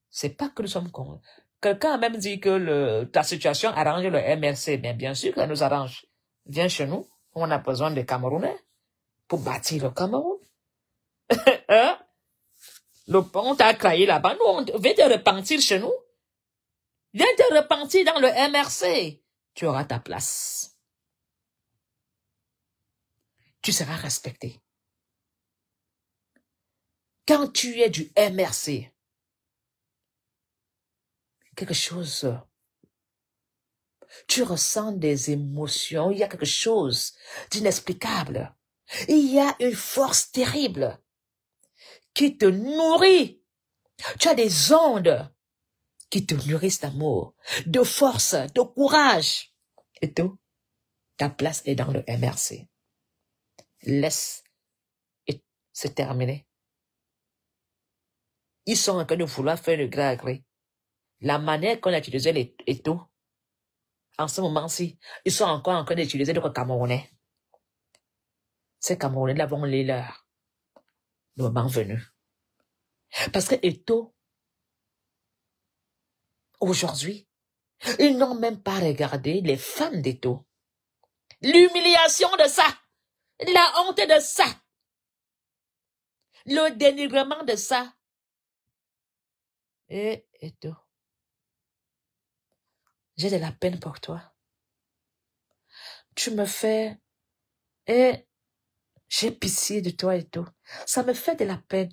[SPEAKER 1] C'est pas que nous sommes cons. Quelqu'un a même dit que ta situation arrange le MRC. Bien sûr que ça nous arrange. Viens chez nous. On a besoin de Camerounais pour bâtir le Cameroun. Hein? On t'a créé là-bas. Nous, on vient te repentir chez nous. Viens te repentir dans le MRC. Tu auras ta place. Tu seras respecté. Quand tu es du MRC, quelque chose, tu ressens des émotions, il y a quelque chose d'inexplicable. Il y a une force terrible qui te nourrit. Tu as des ondes qui te nourrissent d'amour, de force, de courage. Et tout, ta place est dans le MRC. Laisse se terminer. Ils sont en train de vouloir faire le gré à gré. La manière qu'on a utilisé les Eto'o, en ce moment-ci, ils sont encore en train d'utiliser d'autres Camerounais. Ces Camerounais-là vont les leurs. Le moment venu. Parce que Eto'o, aujourd'hui, ils n'ont même pas regardé les femmes d'Eto'o. L'humiliation de ça. La honte de ça. Le dénigrement de ça. Et Eto'o, j'ai de la peine pour toi. Tu me fais... Et J'ai pitié de toi et tout. Ça me fait de la peine.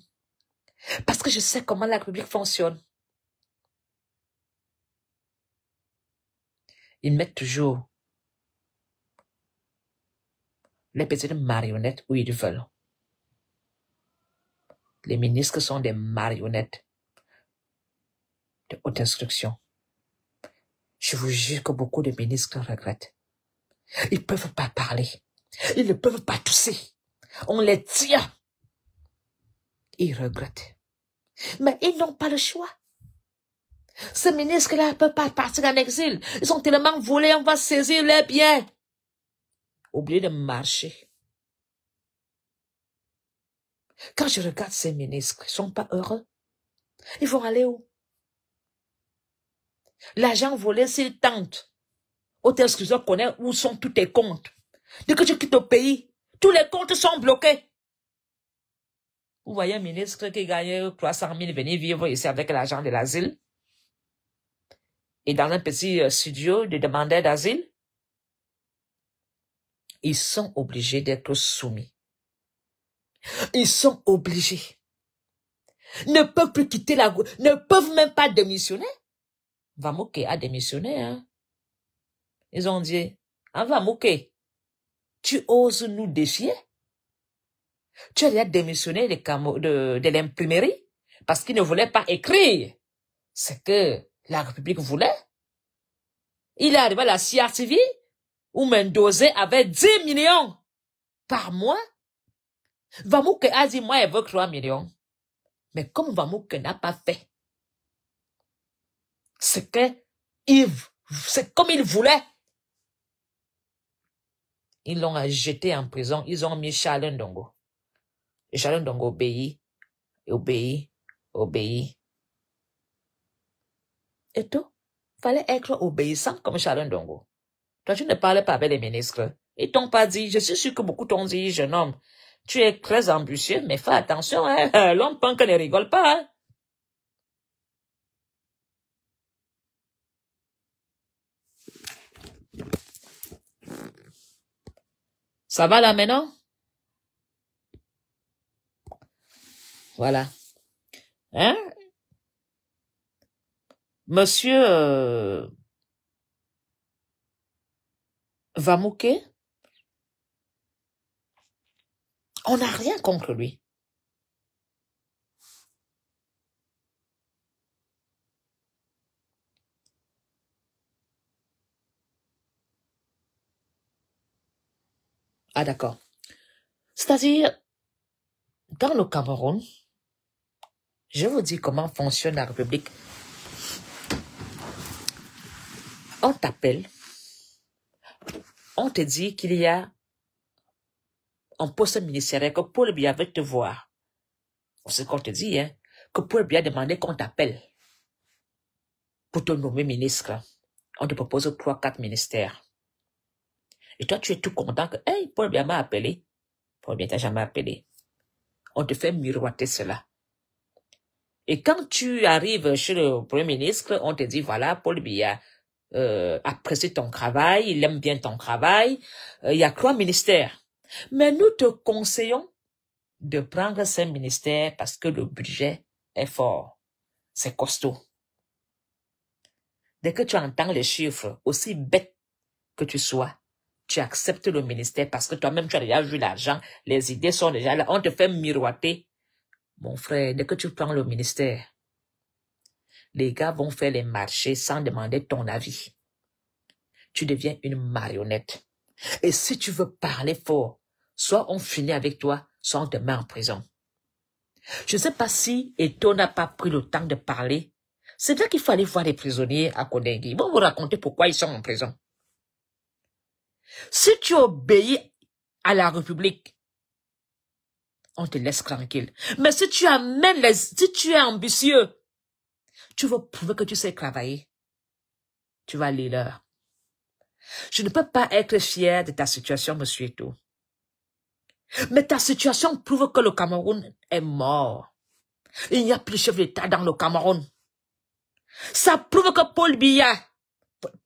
[SPEAKER 1] Parce que je sais comment la République fonctionne. Ils mettent toujours les petites marionnettes où ils veulent. Les ministres sont des marionnettes de haute instruction. Je vous jure que beaucoup de ministres regrettent. Ils ne peuvent pas parler. Ils ne peuvent pas tousser. On les tient. Ils regrettent. Mais ils n'ont pas le choix. Ces ministres-là ne peuvent pas partir en exil. Ils sont tellement volés, on va saisir les biens. Oubliez de marcher. Quand je regarde ces ministres, ils ne sont pas heureux. Ils vont aller où? L'argent volé, s'il tente. Haute instruction connaît où sont tous tes comptes. Dès que tu quittes le pays, tous les comptes sont bloqués. Vous voyez un ministre qui gagne 300 000 venir vivre ici avec l'argent de l'asile et dans un petit studio de demandeurs d'asile, ils sont obligés d'être soumis. Ils sont obligés. Ne peuvent plus quitter ne peuvent même pas démissionner. Vamouké a démissionné, hein. Ils ont dit, ah, Vamouké, tu oses nous défier? Tu as déjà démissionné de l'imprimerie parce qu'il ne voulait pas écrire ce que la République voulait. Il est arrivé à la CRTV où Mendoza avait 10 millions par mois. Vamouké a dit, moi, elle veut 3 millions. Mais comme Vamouké n'a pas fait c'est comme il voulait. Ils l'ont jeté en prison. Ils ont mis Charles Ndongo. Et Charles Ndongo obéit. Et tout. Fallait être obéissant comme Charles Ndongo. Toi, tu ne parlais pas avec les ministres. Ils t'ont pas dit, je suis sûr que beaucoup t'ont dit, jeune homme, tu es très ambitieux, mais fais attention, hein. L'homme punk ne rigole pas, hein. Ça va là maintenant? Voilà. Hein? Monsieur Vamouké, on n'a rien contre lui. Ah d'accord. C'est-à-dire, dans le Cameroun, je vous dis comment fonctionne la République. On t'appelle, on te dit qu'il y a un poste ministériel que Paul Biya veut te voir. C'est ce qu'on te dit, hein, que Paul Biya a demandé qu'on t'appelle pour te nommer ministre. On te propose 3-4 ministères. Et toi, tu es tout content que, hey, Paul Biya m'a appelé. Paul Biya t'a jamais appelé. On te fait miroiter cela. Et quand tu arrives chez le Premier ministre, on te dit, voilà, Paul Biya apprécie ton travail, il aime bien ton travail, il y a 3 ministères. Mais nous te conseillons de prendre ces ministères parce que le budget est fort. C'est costaud. Dès que tu entends les chiffres, aussi bêtes que tu sois, tu acceptes le ministère parce que toi-même tu as déjà vu l'argent, les idées sont déjà là, on te fait miroiter. Mon frère, dès que tu prends le ministère, les gars vont faire les marchés sans demander ton avis. Tu deviens une marionnette. Et si tu veux parler fort, soit on finit avec toi, soit on te met en prison. Je ne sais pas si Eto n'a pas pris le temps de parler. C'est vrai qu'il faut aller voir les prisonniers à Kondengi. Ils vont vous raconter pourquoi ils sont en prison. Si tu obéis à la République, on te laisse tranquille. Mais si tu si tu es ambitieux, tu veux prouver que tu sais travailler, tu vas aller là. Je ne peux pas être fier de ta situation, monsieur Eto. Mais ta situation prouve que le Cameroun est mort. Il n'y a plus de chef d'État dans le Cameroun. Ça prouve que Paul Biya,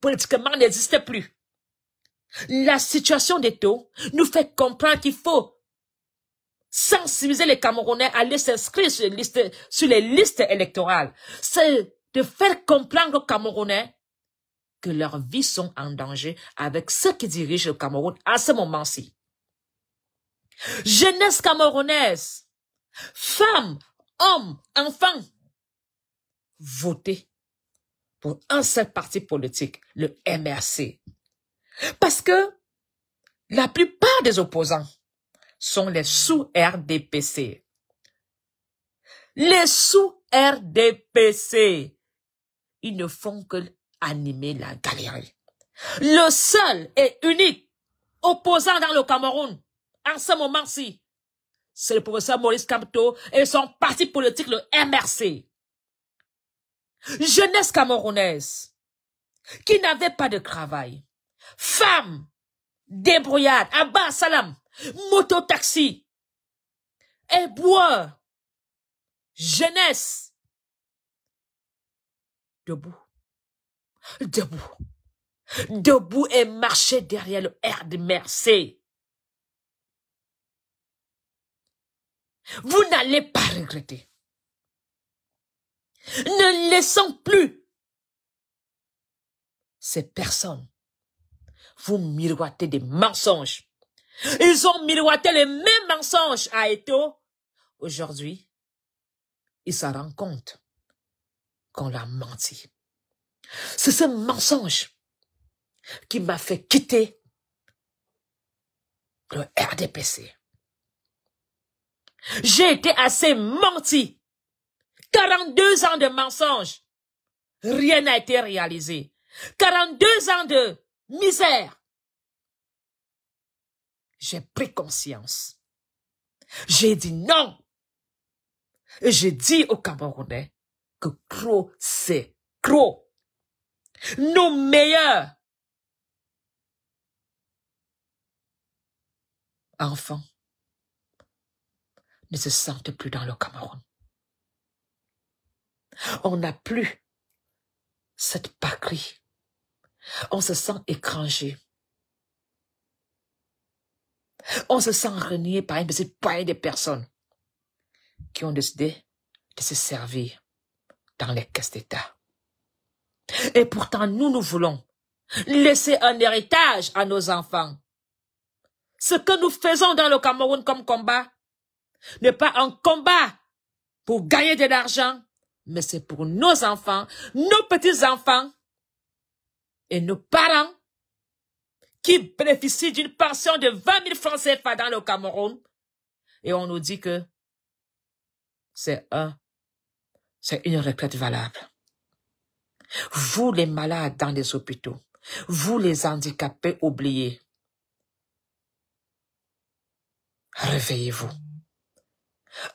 [SPEAKER 1] politiquement, n'existe plus. La situation d'Eto nous fait comprendre qu'il faut sensibiliser les Camerounais à aller s'inscrire sur les listes électorales. C'est de faire comprendre aux Camerounais que leurs vies sont en danger avec ceux qui dirigent le Cameroun à ce moment-ci. Jeunesse camerounaise, femmes, hommes, enfants, votez pour un seul parti politique, le MRC. Parce que la plupart des opposants sont les sous-RDPC. Les sous-RDPC, ils ne font que animer la galerie. Le seul et unique opposant dans le Cameroun, en ce moment-ci, c'est le professeur Maurice Kamto et son parti politique, le MRC. Jeunesse camerounaise, qui n'avait pas de travail, femmes, débrouillardes, Abba Salam, moto-taxi, et bois, jeunesse, debout, debout, debout et marchez derrière le RDMRC. Vous n'allez pas regretter. Ne laissons plus ces personnes vous miroiter des mensonges. Ils ont miroité les mêmes mensonges à Eto. Aujourd'hui, ils s'en rendent compte qu'on leur menti. C'est ce mensonge qui m'a fait quitter le RDPC. J'ai été assez menti. 42 ans de mensonges. Rien n'a été réalisé. 42 ans de misère. J'ai pris conscience. J'ai dit non. Et j'ai dit aux Camerounais que trop, c'est trop. Nos meilleurs enfants ne se sentent plus dans le Cameroun. On n'a plus cette patrie. On se sent étranger. On se sent renié par une petite poignée de personnes qui ont décidé de se servir dans les caisses d'État. Et pourtant, nous voulons laisser un héritage à nos enfants. Ce que nous faisons dans le Cameroun comme combat n'est pas un combat pour gagner de l'argent, mais c'est pour nos enfants, nos petits-enfants et nos parents qui bénéficient d'une pension de 20 000 francs CFA dans le Cameroun. Et on nous dit que c'est une retraite valable. Vous les malades dans les hôpitaux, vous les handicapés oubliés, réveillez-vous.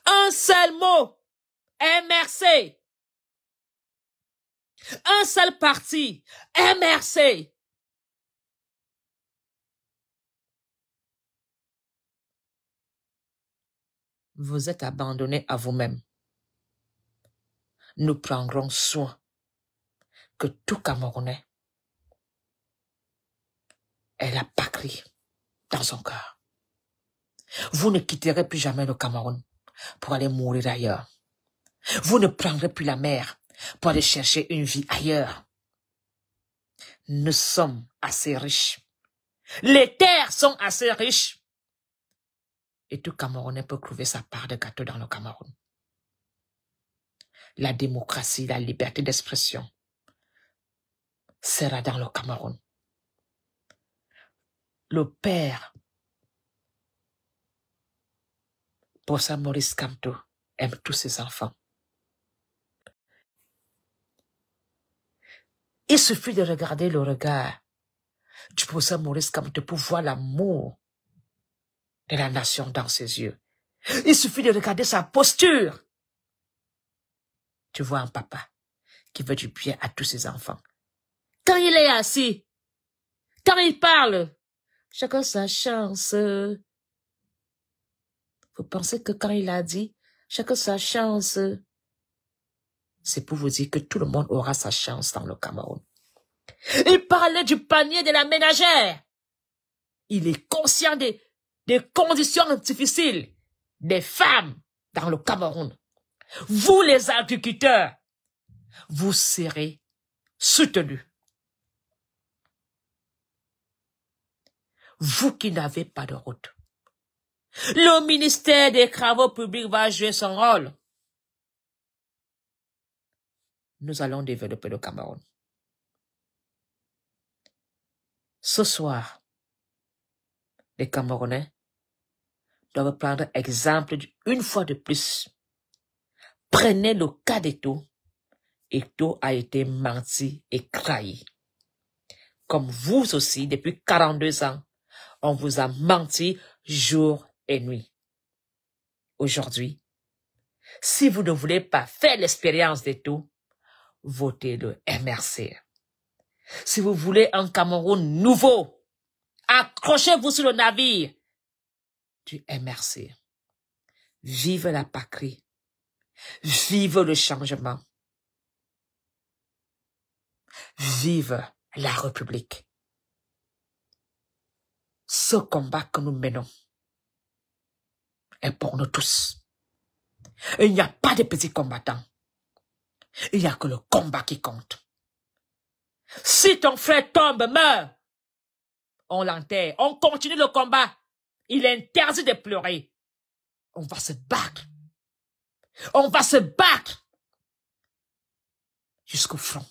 [SPEAKER 1] Un seul mot, MRC. Un seul parti, MRC. Vous êtes abandonnés à vous-même. Nous prendrons soin que tout Camerounais ait la patrie dans son cœur. Vous ne quitterez plus jamais le Cameroun pour aller mourir ailleurs. Vous ne prendrez plus la mer pour aller chercher une vie ailleurs. Nous sommes assez riches. Les terres sont assez riches. Et tout Camerounais peut trouver sa part de gâteau dans le Cameroun. La démocratie, la liberté d'expression sera dans le Cameroun. Le père, professeur Maurice Kamto, aime tous ses enfants. Il suffit de regarder le regard du professeur Maurice Kamto pour voir l'amour de la nation dans ses yeux. Il suffit de regarder sa posture. Tu vois un papa qui veut du bien à tous ses enfants. Quand il est assis, quand il parle, chacun sa chance. Vous pensez que quand il a dit, chacun sa chance, c'est pour vous dire que tout le monde aura sa chance dans le Cameroun. Il parlait du panier de la ménagère. Il est conscient des conditions difficiles des femmes dans le Cameroun, vous les agriculteurs, vous serez soutenus. Vous qui n'avez pas de route. Le ministère des Travaux publics va jouer son rôle. Nous allons développer le Cameroun. Ce soir, les Camerounais doivent prendre exemple une fois de plus. Prenez le cas d'Eto. Eto a été menti et trahi. Comme vous aussi, depuis 42 ans, on vous a menti jour et nuit. Aujourd'hui, si vous ne voulez pas faire l'expérience d'Eto, votez le MRC. Si vous voulez un Cameroun nouveau, accrochez-vous sur le navire du MRC. Vive la patrie. Vive le changement. Vive la République. Ce combat que nous menons est pour nous tous. Il n'y a pas de petits combattants. Il n'y a que le combat qui compte. Si ton frère tombe, meurt, on l'enterre, on continue le combat. Il est interdit de pleurer. On va se battre. On va se battre jusqu'au front.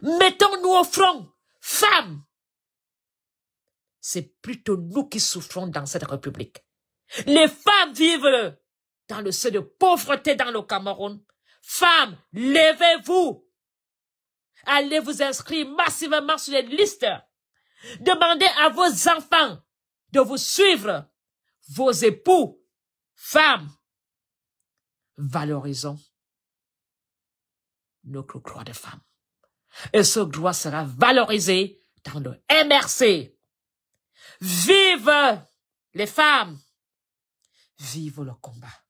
[SPEAKER 1] Mettons-nous au front, femmes. C'est plutôt nous qui souffrons dans cette république. Les femmes vivent dans le seuil de pauvreté dans le Cameroun. Femmes, levez-vous. Allez vous inscrire massivement sur les listes. Demandez à vos enfants de vous suivre. Vos époux, femmes, valorisons notre droit de femme. Et ce droit sera valorisé dans le MRC. Vive les femmes. Vive le combat.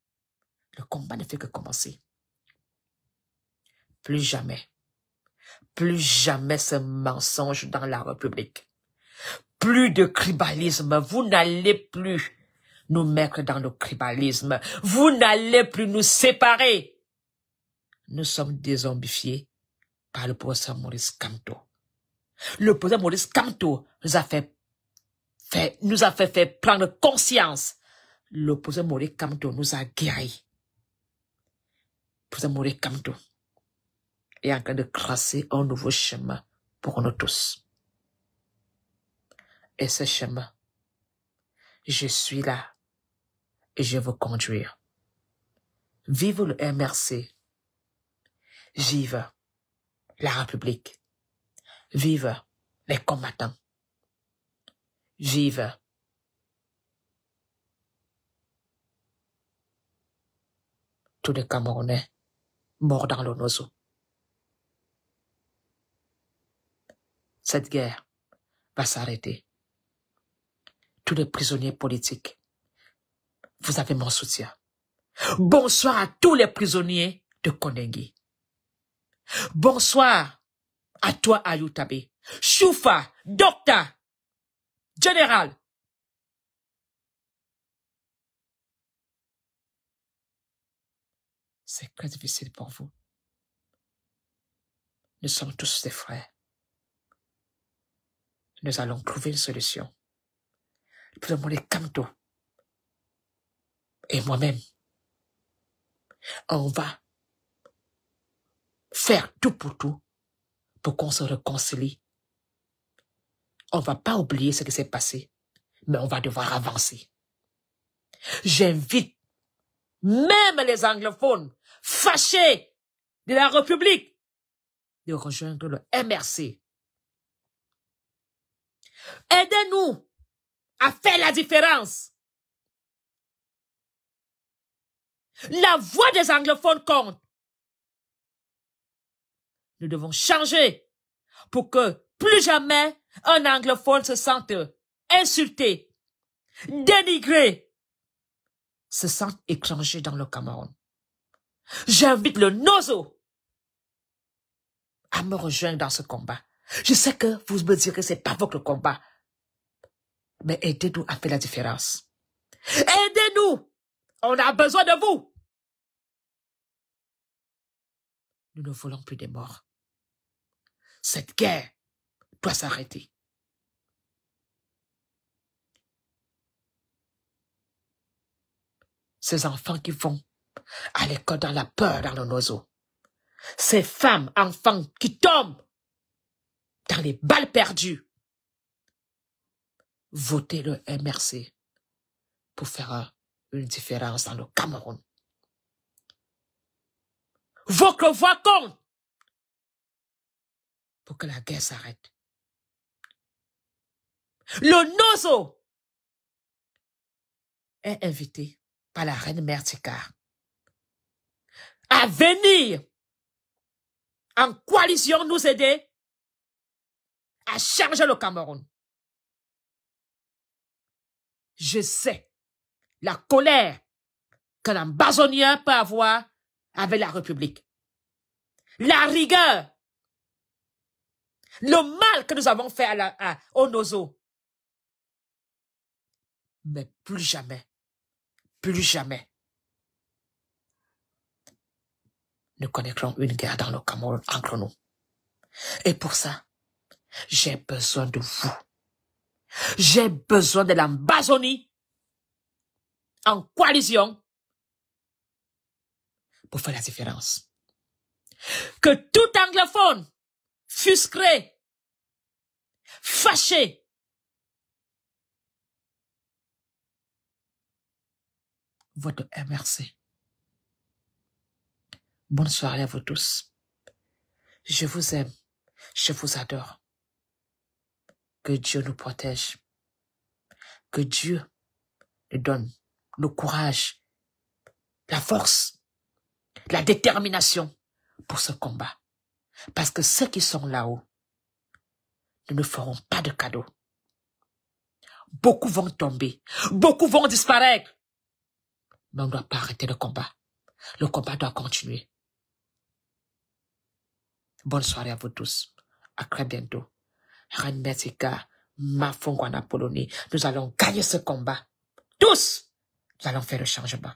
[SPEAKER 1] Le combat ne fait que commencer. Plus jamais ce mensonge dans la République. Plus de tribalisme. Vous n'allez plus nous mettre dans le tribalisme. Vous n'allez plus nous séparer. Nous sommes dézombifiés par le professeur Maurice Kamto. Le professeur Maurice Kamto nous a fait prendre conscience. Le professeur Maurice Kamto nous a guéris. Le professeur Maurice Kamto est en train de tracer un nouveau chemin pour nous tous. Et ce chemin, je suis là et je veux conduire. Vive le MRC. Vive la République. Vive les combattants. Vive tous les Camerounais morts dans le Nozo. Cette guerre va s'arrêter. Tous les prisonniers politiques, vous avez mon soutien. Bonsoir à tous les prisonniers de Kondengi. Bonsoir à toi, Ayutabe. Choufa, Docteur, Général. C'est très difficile pour vous. Nous sommes tous des frères. Nous allons trouver une solution. Pour demander Kamto et moi-même, on va faire tout pour qu'on se réconcilie. On va pas oublier ce qui s'est passé, mais on va devoir avancer. J'invite même les anglophones fâchés de la République de rejoindre le MRC. Aidez-nous à faire la différence. La voix des anglophones compte. Nous devons changer pour que plus jamais un anglophone se sente insulté, dénigré, se sente étranger dans le Cameroun. J'invite le Nozo à me rejoindre dans ce combat. Je sais que vous me direz que c'est pas votre combat. Mais aidez-nous à faire la différence. Aidez-nous On a besoin de vous. Nous ne voulons plus de morts. Cette guerre doit s'arrêter. Ces enfants qui vont à l'école dans la peur, dans le nozo. Ces femmes, enfants qui tombent dans les balles perdues. Votez le MRC pour faire une différence dans le Cameroun. Votre voix compte pour que la guerre s'arrête. Le nozo est invité par la reine Mère Tchikar à venir en coalition nous aider à changer le Cameroun. Je sais la colère qu'un ambazonien peut avoir avec la République. La rigueur. Le mal que nous avons fait au nozo. Mais plus jamais, nous connaîtrons une guerre dans le Cameroun entre nous. Et pour ça, j'ai besoin de vous. J'ai besoin de l'Ambazonie en coalition pour faire la différence. Que tout anglophone, frustré, fâché, vote MRC. Bonne soirée à vous tous. Je vous aime, je vous adore. Que Dieu nous protège. Que Dieu nous donne le courage, la force, la détermination pour ce combat. Parce que ceux qui sont là-haut, nous ne ferons pas de cadeaux. Beaucoup vont tomber, beaucoup vont disparaître. Mais on ne doit pas arrêter le combat. Le combat doit continuer. Bonne soirée à vous tous. À très bientôt. Reine Mère Tchikar, Mafongwana Polonie, nous allons gagner ce combat. Tous, nous allons faire le changement.